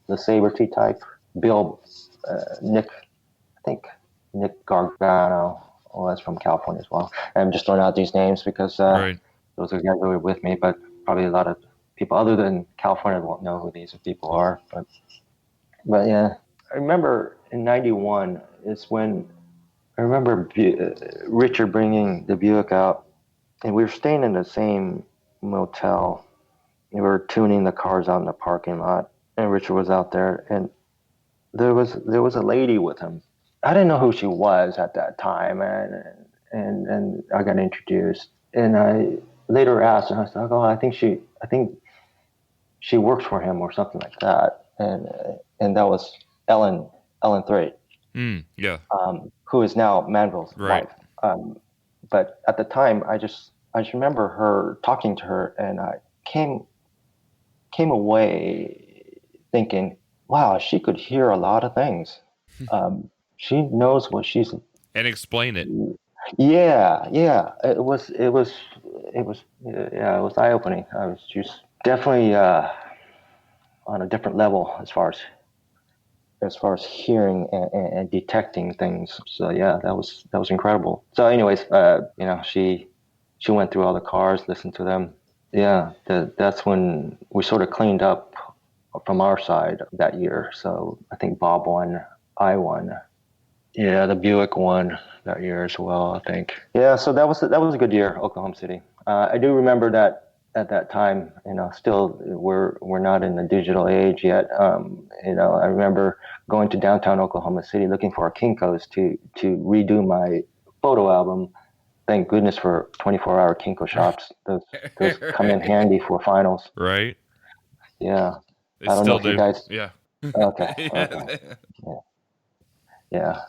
the Sabre T-Type. Nick Gargano, that's from California as well. I'm just throwing out these names because Right. those are the guys who were with me, but probably a lot of people other than California won't know who these people are. But yeah, I remember in '91 is when I remember Richard bringing the Buick out, and we were staying in the same motel. We were tuning the cars out in the parking lot, and Richard was out there, and there was a lady with him. I didn't know who she was at that time, and I got introduced, and I later asked, and I said, "Oh, I think she works for him or something like that," and that was Ellen Threatt, Yeah. who is now Manville's Right. wife. But at the time, I just remember her talking to her, and I came away thinking, wow, she could hear a lot of things. She knows what she's. And explain it. Yeah. It was eye opening. I was just definitely on a different level as far as hearing and detecting things. So yeah, that was incredible. So anyways, she went through all the cars, listened to them. Yeah, that's when we sort of cleaned up from our side that year. So I think Bob won, I won. Yeah, the Buick won that year as well, I think. Yeah, so that was a good year, Oklahoma City. I do remember that at that time, still we're not in the digital age yet. I remember going to downtown Oklahoma City looking for a Kinko's to redo my photo album. Thank goodness for 24-hour Kinko shops. Those come in handy for finals. Right. Yeah. They I don't know still if you do. guys. Yeah. Okay. Okay. Yeah.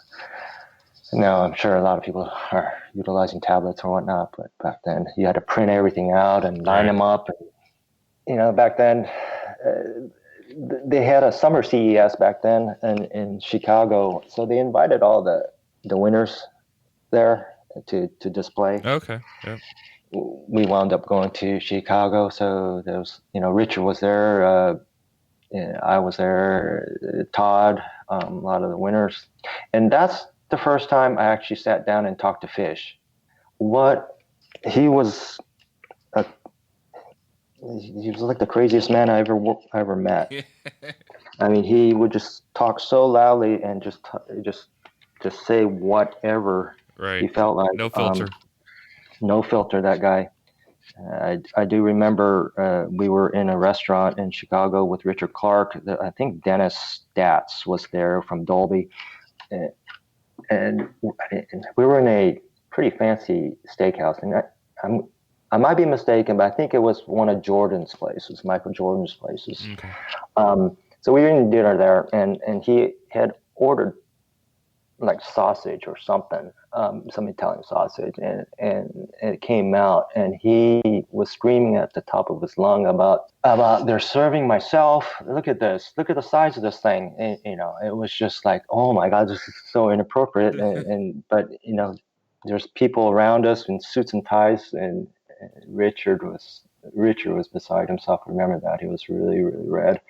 Now I'm sure a lot of people are utilizing tablets or whatnot, but back then you had to print everything out and line them up. And, back then they had a summer CES back then in Chicago, so they invited all the winners there to display. Okay. Yep. We wound up going to Chicago, so there was, Richard was there, I was there, Todd, a lot of the winners, and that's the first time I actually sat down and talked to Fish. He was like the craziest man I ever met. I mean, he would just talk so loudly and just say whatever Right. he felt like. No filter. No filter, that guy. I do remember we were in a restaurant in Chicago with Richard Clark. I think Dennis Statz was there from Dolby. And we were in a pretty fancy steakhouse. And I might be mistaken, but I think it was one of Jordan's places, Michael Jordan's places. Okay. So we were in dinner there, and he had ordered like sausage or something, some Italian sausage, and it came out, and he was screaming at the top of his lung about they're serving myself. Look at this. Look at the size of this thing. And, it was just like, oh my God, this is so inappropriate. But there's people around us in suits and ties, and Richard was beside himself. I remember that. He was really, really red.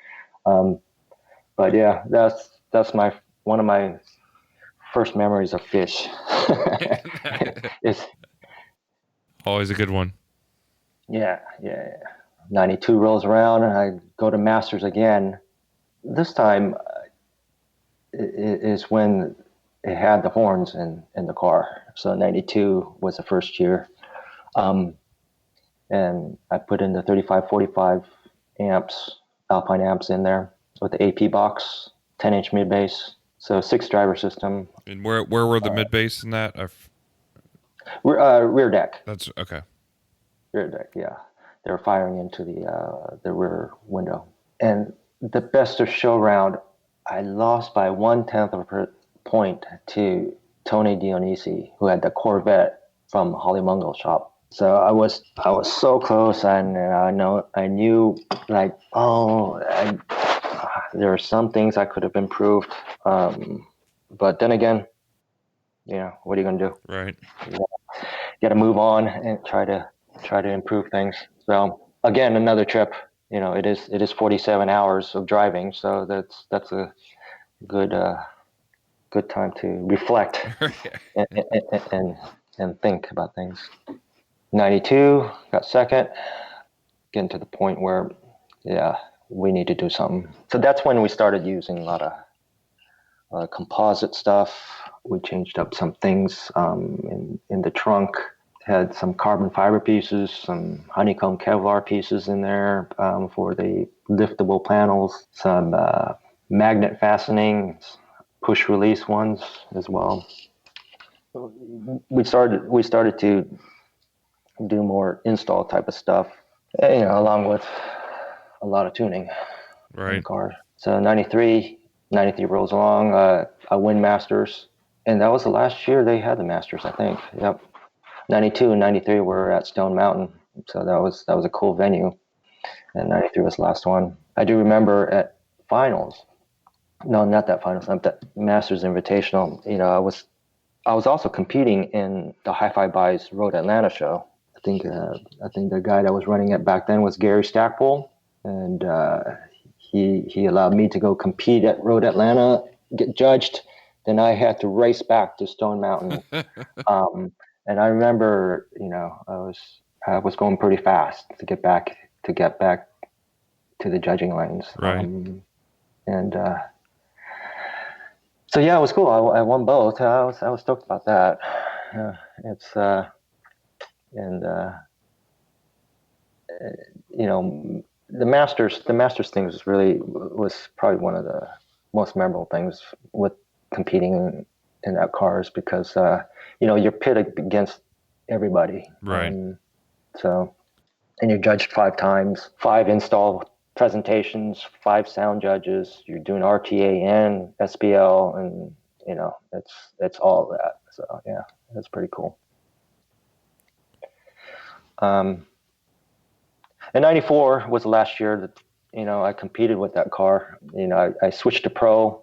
But yeah, that's one of my first memories of Fish. Always a good one. Yeah, yeah. 92 rolls around, and I go to Masters again. This time is when it had the horns in the car. So 92 was the first year. Um, and I put in the 3545 amps, Alpine amps in there with the AP box, 10-inch mid bass. So 6 driver system. And where were the mid bass in that? Rear deck. That's okay. Rear deck, yeah. They were firing into the rear window. And the best of show round, I lost by 1/10 of a point to Tony Dionisi, who had the Corvette from Holly Mungo's shop. So I was so close, and I knew like there are some things I could have improved, but then again, what are you gonna do? Right. You got to move on and try to improve things. So again, another trip. It is 47 hours of driving, so that's a good time to reflect and think about things. 92 got second, getting to the point where we need to do something. So that's when we started using a lot of composite stuff. We changed up some things in the trunk. Had some carbon fiber pieces, some honeycomb Kevlar pieces in there for the liftable panels, some magnet fastenings, push release ones as well. We started to do more install type of stuff, along with a lot of tuning in the car. So 93 rolls along. I win Masters, and that was the last year they had the Masters, I think. Yep. 92 and 93 were at Stone Mountain, so that was a cool venue, and 93 was the last one. I do remember at finals, no, not that finals, that Masters Invitational. I was also competing in the Hi-Fi Buys Road Atlanta show. I think the guy that was running it back then was Gary Stackpole, and he allowed me to go compete at Road Atlanta, get judged. Then I had to race back to Stone Mountain. And I remember, I was going pretty fast to get back to the judging lanes. Right. So yeah, it was cool. I won both. I was stoked about that. The Masters thing was probably one of the most memorable things with competing in that cars, because you're pitted against everybody, right? And you're judged 5 times, 5 install presentations, 5 sound judges. You're doing RTA and SPL, and it's all of that. So yeah, that's pretty cool. And 94 was the last year that I competed with that car. I switched to pro,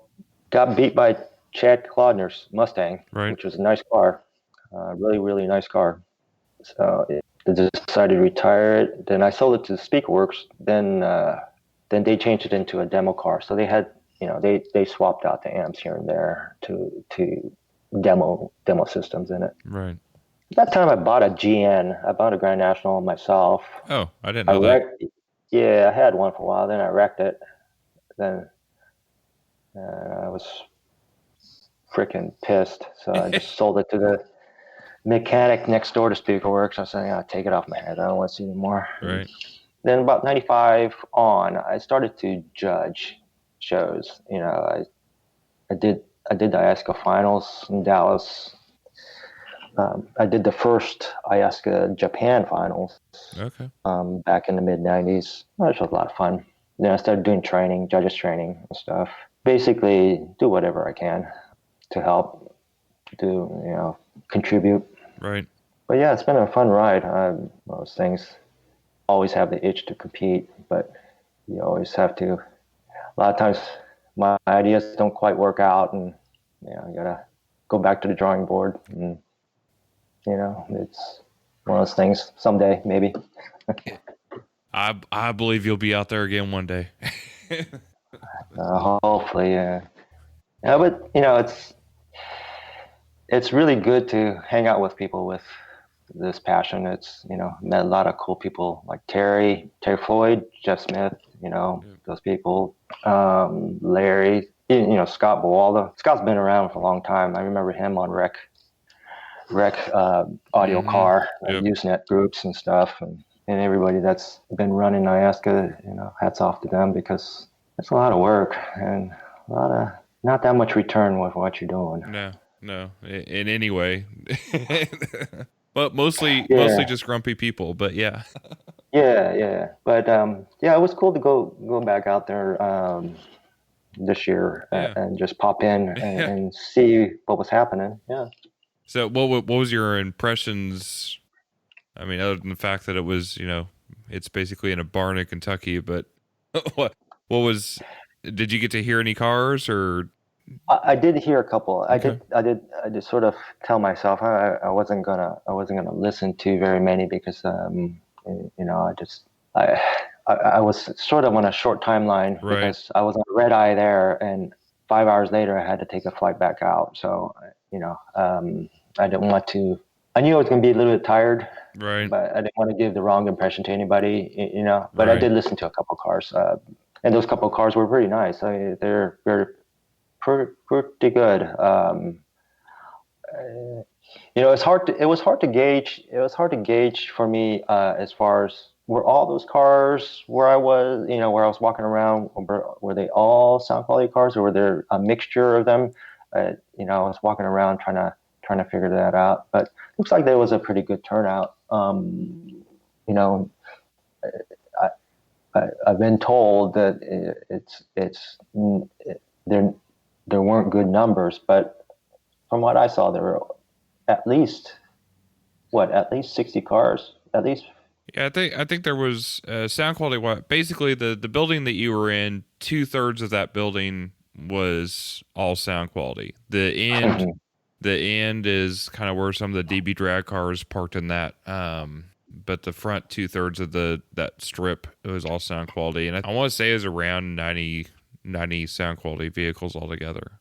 got beat by Chad Clodner's Mustang, which was a nice car, really, really nice car. So I decided to retire it. Then I sold it to Speakerworks. Then they changed it into a demo car. So they had, they swapped out the amps here and there to demo systems in it. Right. That time I bought a GN. I bought a Grand National myself. Oh, I didn't know that. Yeah, I had one for a while. Then I wrecked it. Then I was freaking pissed. So I just sold it to the mechanic next door to Speakerworks. I was saying, take it off my head. I don't want to see it anymore. Right. Then about 95 on, I started to judge shows. I did the IASCA finals in Dallas. I did the first IASCA Japan finals. Okay. Back in the mid 90s. Which was a lot of fun. Then I started doing training, judges training and stuff. Basically, do whatever I can to help, contribute. Right. But yeah, it's been a fun ride. Those things always have the itch to compete, but you always have to. A lot of times, my ideas don't quite work out, and you gotta go back to the drawing board. And it's one of those things. Someday, maybe. I believe you'll be out there again one day. Hopefully, yeah. Yeah, but it's really good to hang out with people with this passion. It's, met a lot of cool people like Terry Floyd, Jeff Smith, Yeah. those people, Larry, Scott Bowalda. Scott's been around for a long time. I remember him on Rec Audio Mm-hmm. Car, Yep. Usenet groups and stuff, and everybody that's been running Iasca, hats off to them because it's a lot of work and a lot of not that much return with what you're doing. No, no, in any way. But mostly Yeah, just grumpy people. But yeah, yeah. But yeah, it was cool to go back out there this year yeah, and just pop in yeah. and see what was happening. Yeah. So what was your impressions? I mean, other than the fact that it was, it's basically in a barn in Kentucky, but what was? Did you get to hear any cars or? I did hear a couple. Okay. I did sort of tell myself I wasn't gonna listen to very many because I just I, I was sort of on a short timeline Right. because I was on red eye there, and 5 hours later I had to take a flight back out. So I didn't want to. I knew I was gonna be a little bit tired, Right. but I didn't want to give the wrong impression to anybody. But I Right. did listen to a couple cars, and those couple cars were pretty nice. They're pretty good. It was hard to gauge. It was hard to gauge for me as far as were all those cars where I was, where I was walking around, were they all sound quality cars, or were there a mixture of them? I was walking around trying to figure that out, but looks like there was a pretty good turnout. You know, I, I've been told that there there weren't good numbers, but from what I saw, there were at least at least 60 cars, at least. Yeah, I think there was sound quality. What basically the building that you were in, 2/3 of that building was all sound quality. The end is kind of where some of the DB drag cars parked in that. But the front 2/3 of that strip, it was all sound quality, and I want to say it was around 90 sound quality vehicles altogether.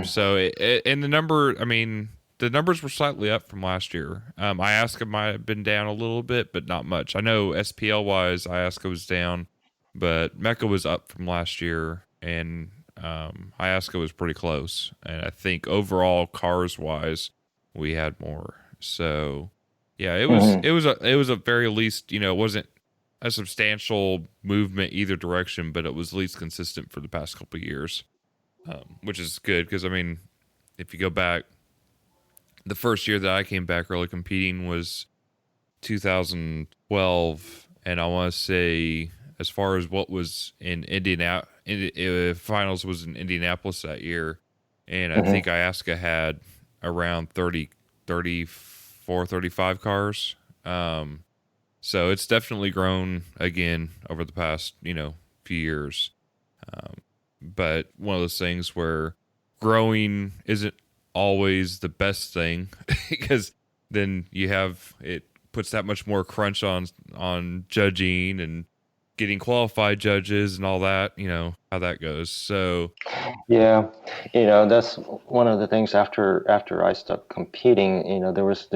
So and the number, I mean, the numbers were slightly up from last year. Iasca might have been down a little bit, but not much. I know SPL wise, Iasca was down, but Mecca was up from last year, and Iasca was pretty close. And I think overall, cars wise, we had more. So yeah, it was Mhm. it was a very least, it wasn't a substantial movement either direction, but it was least consistent for the past couple of years, which is good because I mean, if you go back, the first year that I came back early competing was 2012, and I want to say as far as what was in finals was in Indianapolis that year, and I think Mhm. Iasca had around 30, 34, 35 cars. So it's definitely grown again over the past, few years. But one of those things where growing isn't always the best thing because then it puts that much more crunch on judging and getting qualified judges and all that, how that goes. So Yeah, that's one of the things after I stopped competing. There was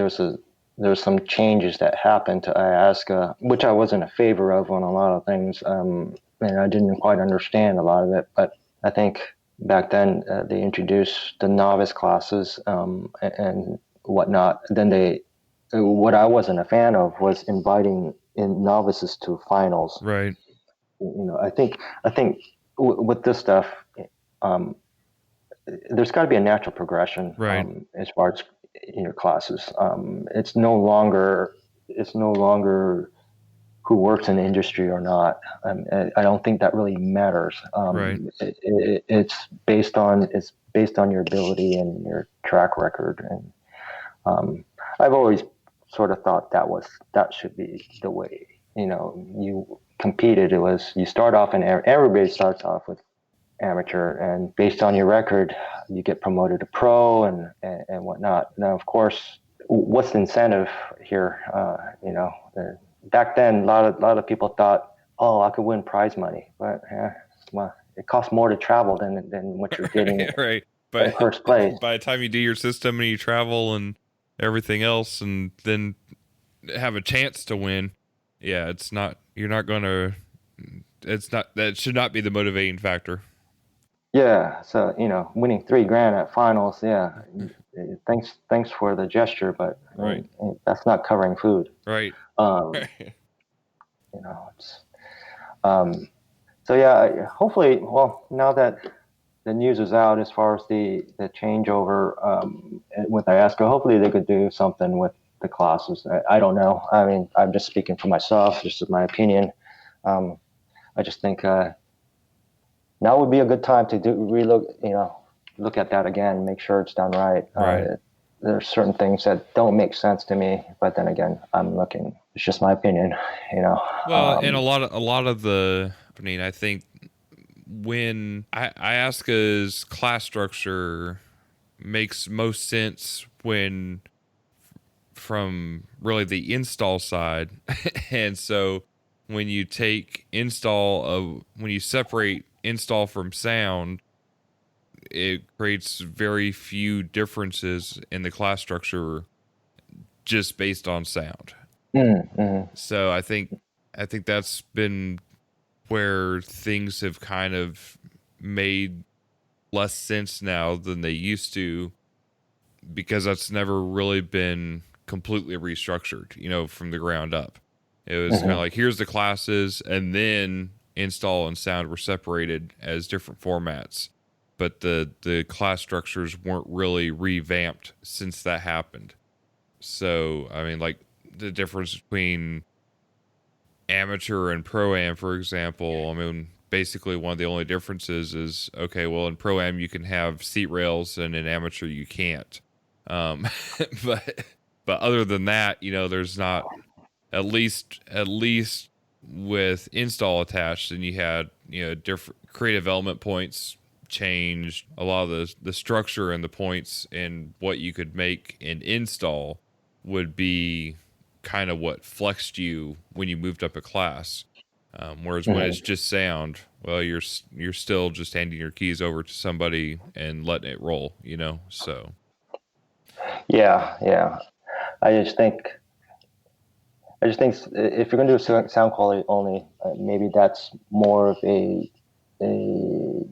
some changes that happened to Iasca, which I wasn't a favor of on a lot of things, and I didn't quite understand a lot of it. But I think back then they introduced the novice classes and whatnot. Then what I wasn't a fan of was inviting in novices to finals. right, I think with this stuff, um, there's got to be a natural progression right, as far as in your classes. It's no longer who works in the industry or not. I don't think that really matters. right, It's based on your ability and your track record, and I've always sort of thought that should be the way. You competed. It was you start off and everybody starts off with amateur, and based on your record, you get promoted to pro and whatnot. Now, of course, what's the incentive here? Back then, a lot of people thought, oh, I could win prize money, but well, it costs more to travel than what you're getting right, right. in But first place. by the time you do your system and you travel and everything else, and then have a chance to win, yeah, it's not. You're not going to. It's not. That should not be the motivating factor. Yeah, so winning $3,000 at finals, yeah. Thanks for the gesture, but I Right. mean, that's not covering food. Right. Um, it's so yeah. Hopefully, well, now that the news is out as far as the changeover with IASCA, hopefully they could do something with the classes. I don't know. I mean, I'm just speaking for myself. This is my opinion. I just think now would be a good time to look at that again, make sure it's done right. Right. There's certain things that don't make sense to me, but then again, I'm looking. It's just my opinion, Well, and a lot of the. I mean, I think when IASCA's class structure makes most sense when from really the install side, and so when you take when you separate install from sound, it creates very few differences in the class structure just based on sound. Mm-hmm. So I think that's been where things have kind of made less sense now than they used to, because that's never really been completely restructured, from the ground up. It was kind of like, here's the classes, and then install and sound were separated as different formats. But the class structures weren't really revamped since that happened. So, I mean, like the difference between amateur and pro-am, for example, I mean, basically one of the only differences is, okay, well, in pro-am you can have seat rails and in amateur you can't. But other than that, there's not, at least with install attached, and you had, different creative element points changed. A lot of the structure and the points and what you could make in install would be kind of what flexed you when you moved up a class. Whereas when it's just sound, well, you're still just handing your keys over to somebody and letting it roll, so. Yeah. I just think if you're going to do sound quality only, maybe that's more of a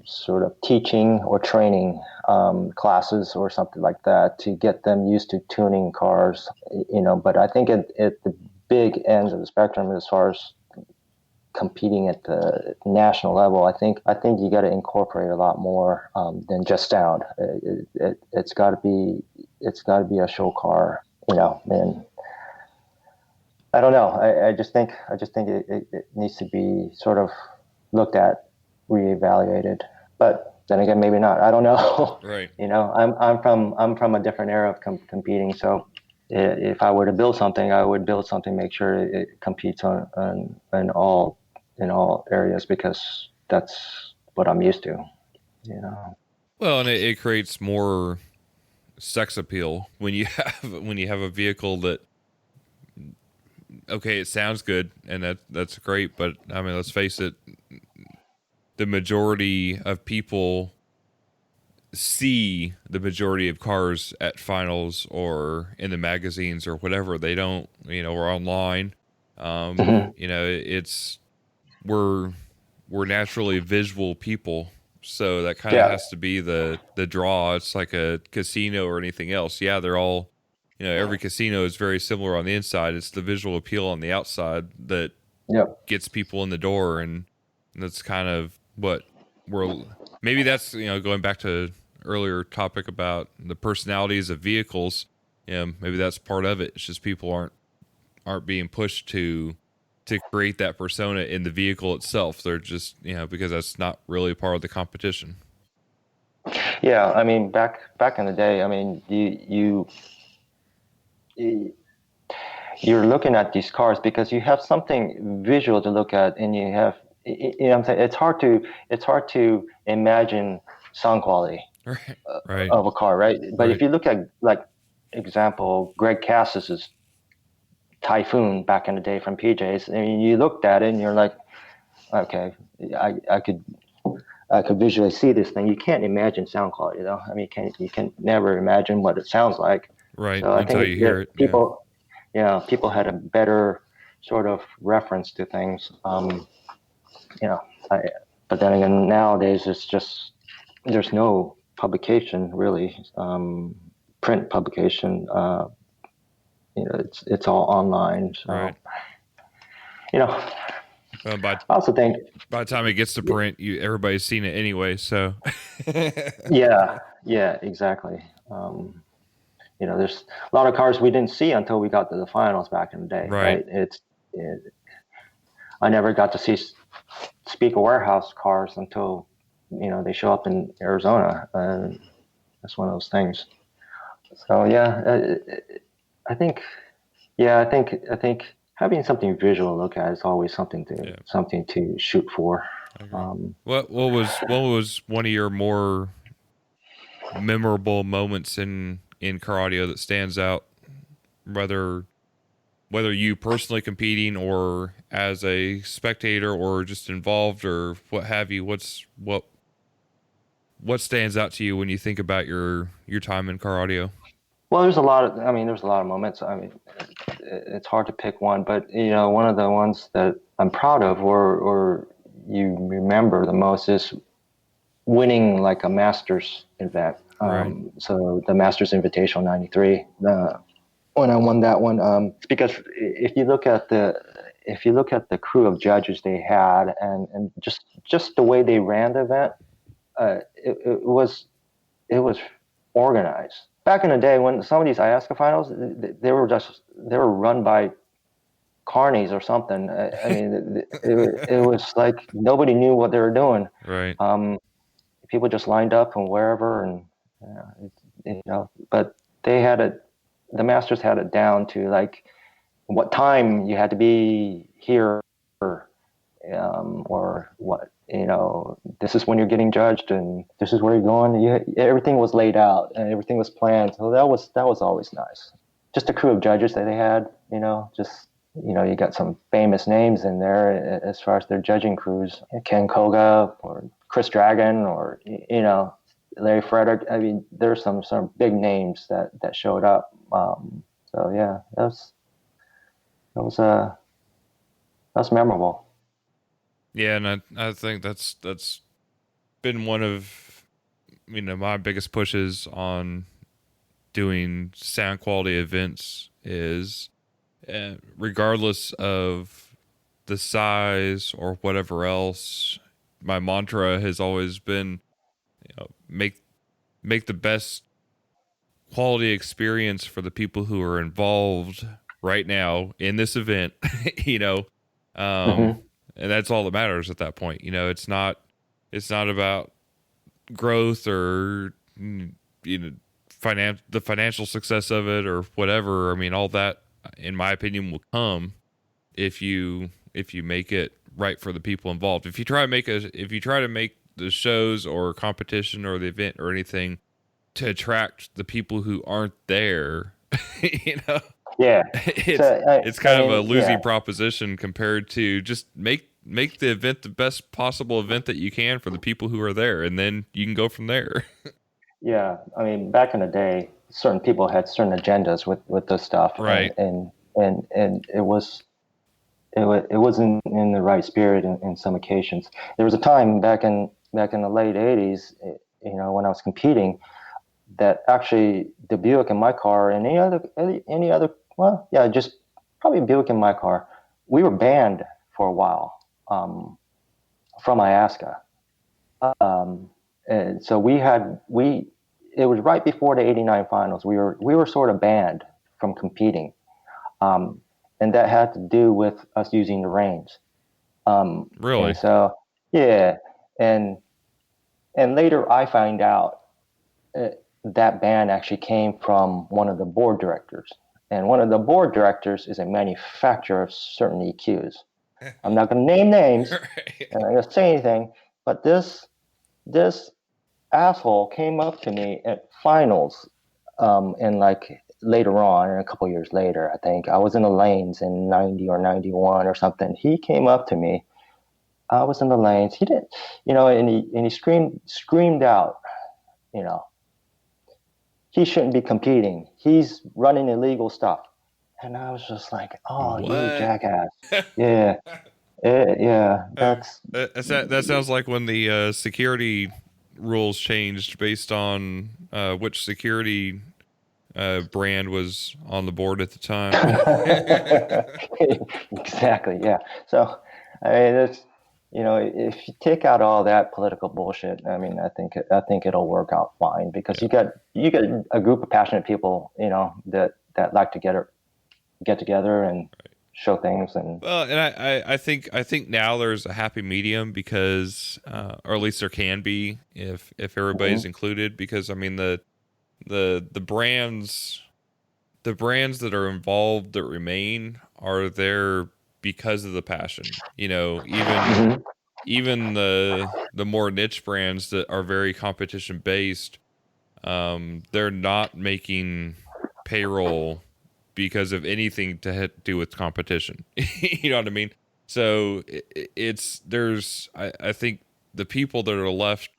sort of teaching or training classes or something like that to get them used to tuning cars, But I think at the big ends of the spectrum, as far as competing at the national level, I think you got to incorporate a lot more than just sound. It's got to be a show car, and I don't know. I just think it needs to be sort of looked at, reevaluated. But then again, maybe not. I don't know. Right. I'm from a different era of competing. So if I were to build something, I would build something, make sure it competes in all areas, because that's what I'm used to. Well, and it creates more sex appeal when you have a vehicle that, okay, it sounds good and that's great, but I mean, let's face it, the majority of people see the majority of cars at finals or in the magazines or whatever. They don't, or online. It's we're naturally visual people, so that kind of has to be the draw. It's like a casino or anything else. Yeah, they're all, every casino is very similar on the inside. It's the visual appeal on the outside that gets people in the door, and that's kind of what maybe that's, going back to earlier topic about the personalities of vehicles. Maybe that's part of it. It's just people aren't being pushed to create that persona in the vehicle itself. They're just, because that's not really part of the competition. Yeah, I mean, back in the day, I mean, you're looking at these cars because you have something visual to look at, and you have, I'm saying, it's hard to imagine sound quality right. of a car, right? But right. If you look at, like, example, Greg Cassis's Typhoon back in the day from PJ's, I mean, you looked at it and you're like, okay, I could visually see this thing. You can't imagine sound quality, though. I mean, you can never imagine what it sounds like. Right. So I think until you hear it. People, people had a better sort of reference to things. You know, I, but then again, nowadays it's just there's no publication really, print publication. It's all online. So, Right. you know, Well, I also think, by the time it gets to print, everybody's seen it anyway. So, yeah, exactly. There's a lot of cars we didn't see until we got to the finals back in the day, right. right? I never got to see Speaker Warehouse cars until they show up in Arizona. That's one of those things. So yeah, I think I think having something visual to look at is always something to shoot for. What was one of your more memorable moments in car audio that stands out, whether you personally competing or as a spectator or just involved or what have you? What stands out to you when you think about your time in car audio? Well, there's a lot of moments. I mean, it's hard to pick one, but one of the ones that I'm proud of or you remember the most is winning like a Masters event. Right. So the Masters Invitational '93. When I won that one, because if you look at the crew of judges they had and just the way they ran the event, it was organized. Back in the day, when some of these IASCA finals, they were run by carnies or something. I mean, it was like nobody knew what they were doing. Right. People just lined up from wherever, and but they had it. The Masters had it down to like what time you had to be here, or what. This is when you're getting judged, and this is where you're going. Everything was laid out, and everything was planned. So that was always nice. Just a crew of judges that they had. You got some famous names in there as far as their judging crews. Ken Koga or Chris Dragon or Larry Frederick. I mean, there's some big names that showed up. So yeah, that was memorable. Yeah, and I think that's been one of my biggest pushes on doing sound quality events is regardless of the size or whatever else, my mantra has always been make the best quality experience for the people who are involved right now in this event. Mm-hmm. And that's all that matters at that point. It's not about growth or the financial success of it or whatever. I mean, all that, in my opinion, will come if you make it right for the people involved. If you try to make the shows or competition or the event or anything to attract the people who aren't there, Yeah, it's kind of a losing proposition compared to just make the event the best possible event that you can for the people who are there, and then you can go from there. Yeah, I mean, back in the day, certain people had certain agendas with this stuff, Right. and it wasn't in the right spirit in some occasions. There was a time back in the late '80s, when I was competing, that actually the Buick in my car and any other, well, yeah, just probably Buick in my car, we were banned for a while from IASCA. And so it was right before the '89 finals. We were sort of banned from competing, and that had to do with us using the reins. Really? And so yeah, and later I find out that ban actually came from one of the board directors, and one of the board directors is a manufacturer of certain EQs. I'm not going to name names, Right. and I'm not going to say anything, but this asshole came up to me at finals, and like later on, and a couple years later, I think I was in the lanes in '90 or '91 or something. He came up to me. I was in the lanes. He didn't, and he screamed out, he shouldn't be competing. He's running illegal stuff. And I was just like, oh, you What? jackass. Yeah. Yeah. That's, That sounds like when the security rules changed based on which security brand was on the board at the time. exactly. Yeah. So, I mean, it's, if you take out all that political bullshit, I mean, I think it'll work out fine because Yeah. you get a group of passionate people, that like to get together and show things and. Well, and I think now there's a happy medium because, or at least there can be if everybody's Mhm. included. Because I mean the brands that are involved that remain are there because of the passion. Mhm. Even the more niche brands that are very competition based, they're not making payroll because of anything to do with competition. You know what I mean? So it's there's I think the people that are left,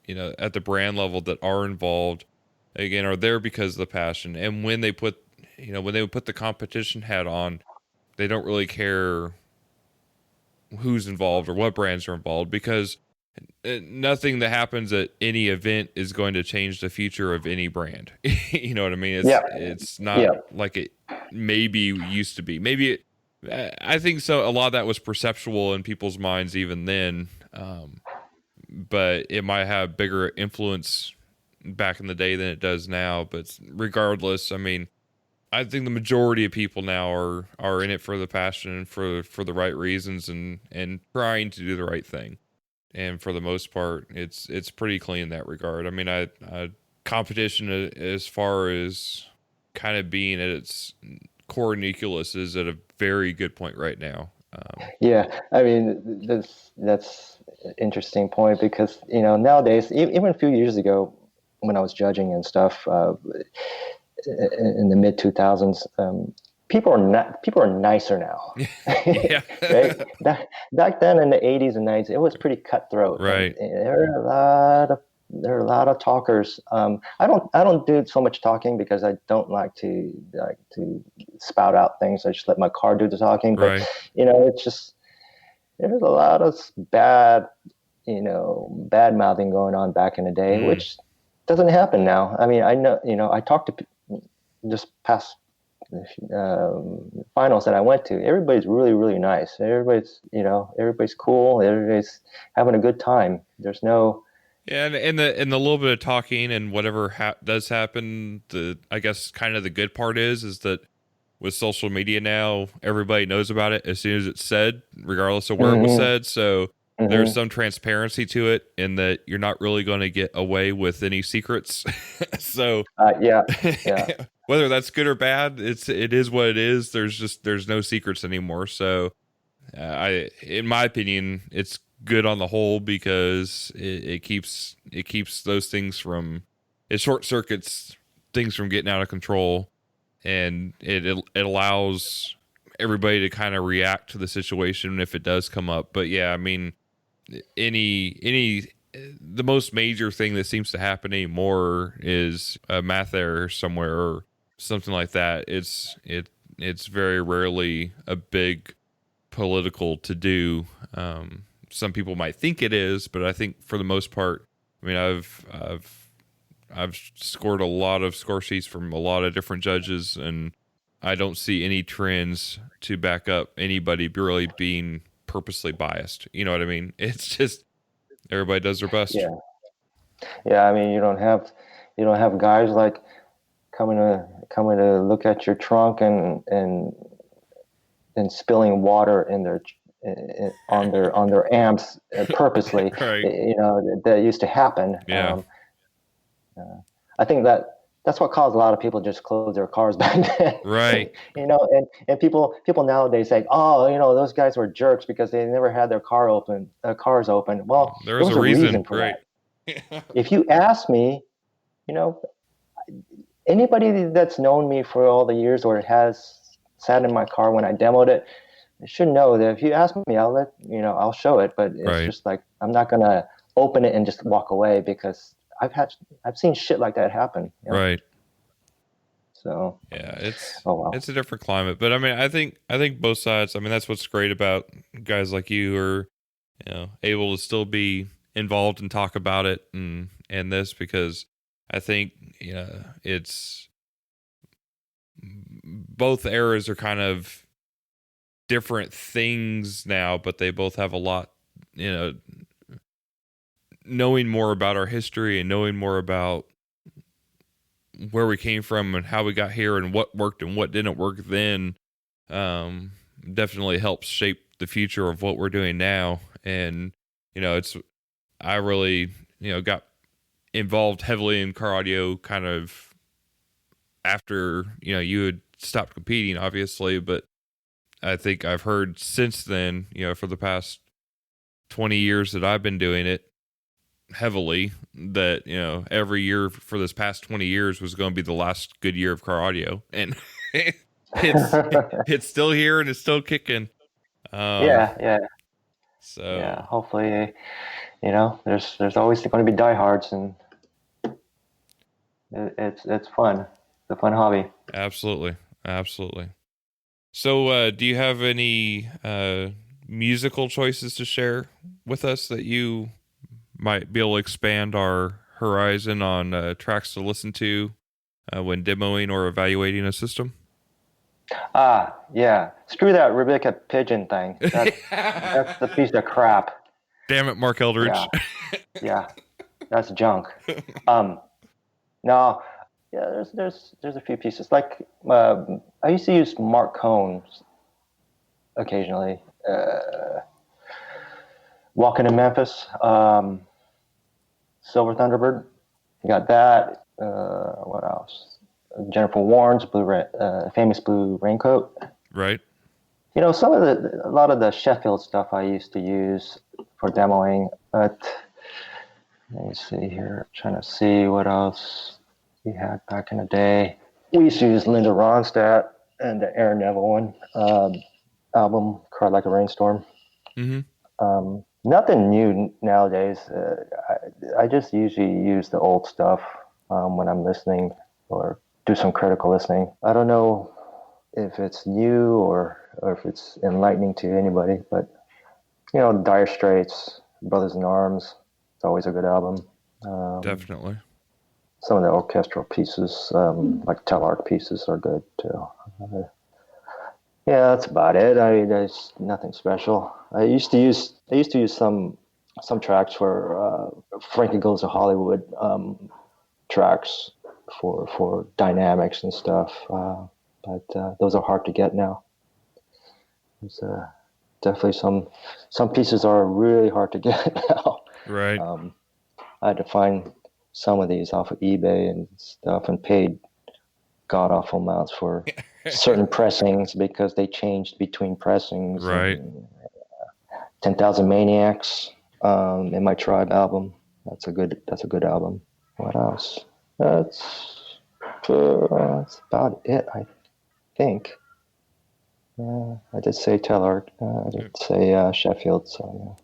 at the brand level that are involved again are there because of the passion. And when they put the competition hat on, they don't really care who's involved or what brands are involved because nothing that happens at any event is going to change the future of any brand. You know what I mean? Yeah. It's not Yeah. like it maybe used to be. I think so. A lot of that was perceptual in people's minds even then, but it might have bigger influence back in the day than it does now. But regardless, I mean, I think the majority of people now are in it for the passion and for the right reasons and trying to do the right thing. And for the most part, it's pretty clean in that regard. I mean, I competition as far as kind of being at its core nucleus is at a very good point right now. Yeah, I mean that's an interesting point because nowadays, even a few years ago, when I was judging and stuff, in the mid 2000s, people are nicer now, Yeah. right? Back then in the 80s and 90s, it was pretty cutthroat, and Right. there are a lot of talkers. I don't do so much talking because I don't like to spout out things. I just let my car do the talking, but Right. it's just there's a lot of bad mouthing going on back in the day, Mm. which doesn't happen now. I mean, I know, I talked to just past finals that I went to. Everybody's really, really nice. Everybody's cool. Everybody's having a good time. There's no. Yeah, and the little bit of talking and whatever does happen, the I guess kind of the good part is that with social media now, everybody knows about it as soon as it's said, regardless of where it was Hmm. said. So there's Hmm. some transparency to it in that you're not really going to get away with any secrets. So Yeah, yeah, whether that's good or bad, it is what it is. There's no secrets anymore. So in my opinion, it's good on the whole because it keeps those things from it short circuits things from getting out of control, and it allows everybody to kind of react to the situation if it does come up. But yeah, I mean, any the most major thing that seems to happen anymore is a math error somewhere or something like that. It's very rarely a big political to do. Some people might think it is, but I think for the most part, I mean, I've scored a lot of score sheets from a lot of different judges, and I don't see any trends to back up anybody really being purposely biased. You know what I mean? It's just everybody does their best. yeah, yeah. I mean, you don't have guys like coming to look at your trunk and spilling water in on their amps purposely. Right. That used to happen. Yeah. I think that's what caused a lot of people just close their cars back then. Right. And people nowadays say, oh, those guys were jerks because they never had their cars open. Well, There there was was a a reason. reason for Right. that. If you ask me, you know, anybody that's known me for all the years or has sat in my car when I demoed it, should know that if you ask me, I'll show it. But it's Right. just like I'm not gonna open it and just walk away because I've seen shit like that happen. Right. So, Yeah, oh well. it's a different climate, but I mean, I think both sides. I mean, that's what's great about guys like you are, able to still be involved and talk about it and this because I think it's both eras are kind of different things now, but they both have a lot, knowing more about our history and knowing more about where we came from and how we got here and what worked and what didn't work then definitely helps shape the future of what we're doing now. And it's I really got involved heavily in car audio kind of after you had stopped competing, obviously, but I think I've heard since then, for the past 20 years that I've been doing it heavily, that every year for this past 20 years was going to be the last good year of car audio, and it's still here and it's still kicking. Yeah. So Yeah. Hopefully, there's always going to be diehards, and it's fun. It's a fun hobby. absolutely. So do you have any musical choices to share with us that you might be able to expand our horizon on tracks to listen to when demoing or evaluating a system? Yeah. Screw that Rebecca Pigeon thing. That's the piece of crap. Damn it, Mark Eldridge. Yeah. That's junk. No. Yeah. There's a few pieces like I used to use Mark Cohn's occasionally. Walking in Memphis, Silver Thunderbird. You got that. What else? Jennifer Warren's famous blue raincoat. Right. A lot of the Sheffield stuff I used to use for demoing, but let me see here. I'm trying to see what else we had back in the day. We used to use Linda Ronstadt and the Aaron Neville one album, "Cried Like a Rainstorm." Mm-hmm. Nothing new nowadays. I just usually use the old stuff when I'm listening or do some critical listening. I don't know if it's new or if it's enlightening to anybody, but Dire Straits, Brothers in Arms, it's always a good album. Definitely. Some of the orchestral pieces, like Tellart pieces, are good too. Yeah, that's about it. There's nothing special. I used to use some tracks for Frankie Goes to Hollywood tracks for dynamics and stuff, but those are hard to get now. There's definitely some pieces are really hard to get now. Right. I had to find some of these off of eBay and stuff, and paid god awful amounts for certain pressings because they changed between pressings. Right. 10,000 Maniacs, in my Tribe album. That's a good album. What else? That's about it, I think. I did say Tellart. I did say Sheffield. So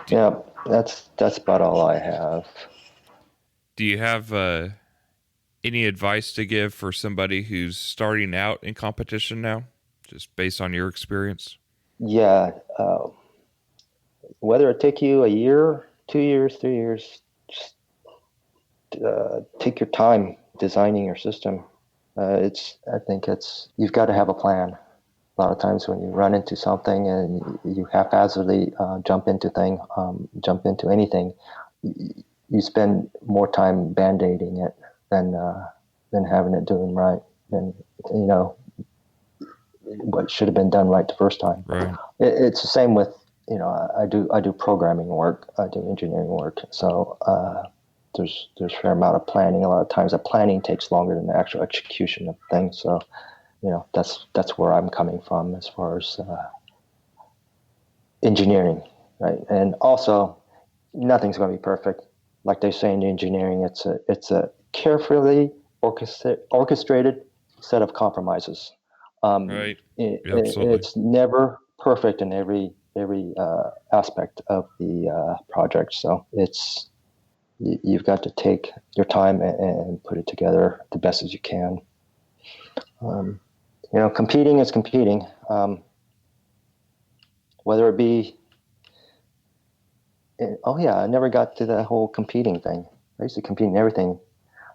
yeah, that's about all I have. Do you have any advice to give for somebody who's starting out in competition now, just based on your experience? Yeah, whether it take you a year, 2 years, 3 years, just take your time designing your system. I think you've got to have a plan. A lot of times when you run into something and you haphazardly jump into anything, you spend more time band-aiding it than having it doing right. And what should have been done right the first time. Right. It's the same with I do programming work, I do engineering work, so there's a fair amount of planning. A lot of times the planning takes longer than the actual execution of things. So that's where I'm coming from as far as engineering, right? And also, nothing's going to be perfect. Like they say in engineering, it's a carefully orchestrated set of compromises. Right. Absolutely. It's never perfect in every aspect of the project. So you've got to take your time and put it together the best as you can. Um, competing is competing. Whether it be, oh yeah, I never got to the whole competing thing. I used to compete in everything.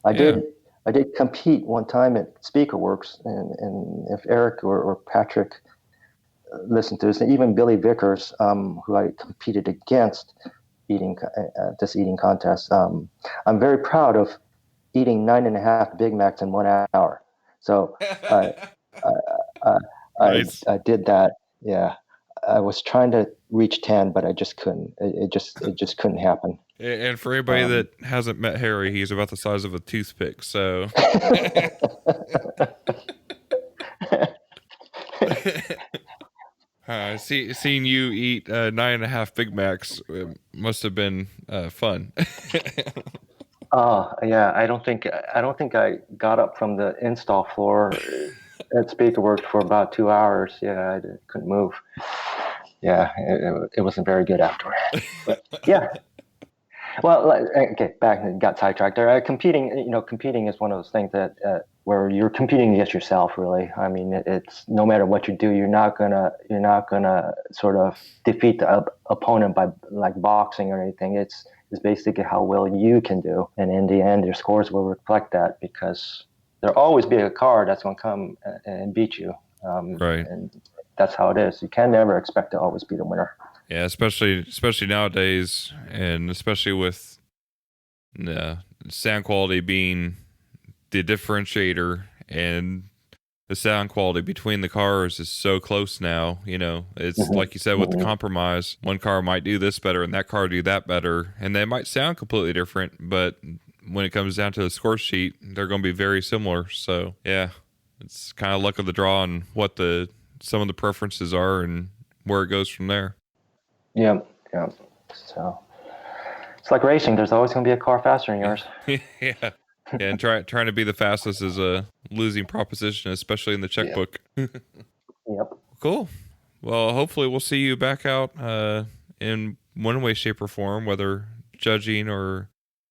I Yeah. did. I did compete one time at Speakerworks, and if Eric or Patrick listened to this, and even Billy Vickers, who I competed against this eating contest, I'm very proud of eating 9.5 Big Macs in 1 hour. So I I, I, Nice. I did that. Yeah, I was trying to reach 10, but I just couldn't. It just couldn't happen. And for anybody Um, that hasn't met Harry, he's about the size of a toothpick. So, seeing you eat 9.5 Big Macs must have been fun. Oh yeah, I don't think I got up from the install floor at Speakerworks for about 2 hours. Yeah, couldn't move. Yeah, it wasn't very good afterward. But yeah, well, okay, back and got sidetracked there. Competing is one of those things that where you're competing against yourself. Really, I mean, it's no matter what you do, you're not gonna sort of defeat the opponent by like boxing or anything. It's basically how well you can do, and in the end, your scores will reflect that because there'll always be a car that's going to come and beat you, Right. and that's how it is. You can never expect to always be the winner. Yeah, especially nowadays, and especially with sound quality being the differentiator, and the sound quality between the cars is so close now. It's Hmm. like you said with the Hmm. compromise. One car might do this better, and that car do that better, and they might sound completely different, but when it comes down to the score sheet, they're going to be very similar. So yeah, it's kind of luck of the draw on what the some of the preferences are and where it goes from there. Yeah, yeah. So it's like racing. There's always going to be a car faster than yours. Yeah. Yeah. Yeah, and trying to be the fastest is a losing proposition, especially in the Yeah. checkbook. Yep. Cool. Well, hopefully we'll see you back out in one way, shape, or form, whether judging or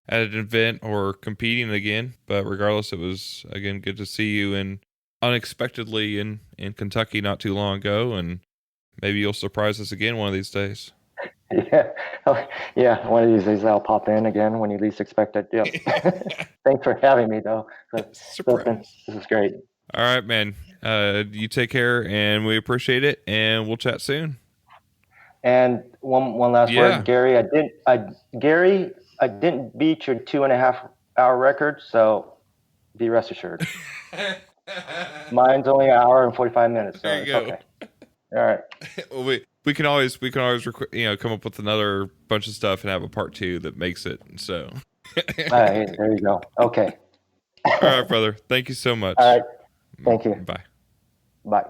at an event or competing again. But regardless, it was again good to see you in unexpectedly in Kentucky not too long ago, and maybe you'll surprise us again one of these days. Yeah. Oh, yeah. One of these days I'll pop in again when you least expect it. Yep. Thanks for having me, though. So Surprise. this is great. All right, man. You take care, and we appreciate it, and we'll chat soon. And one last word, Yeah. Gary. Gary, I didn't beat your 2.5 hour record, so be rest assured. Mine's only an hour and 45 minutes, so There you it's go. okay. All right. Well, we can always come up with another bunch of stuff and have a part two that makes it. So, All right. There you go. Okay. all right, brother. Thank you so All much. right. Thank you. Bye. Bye.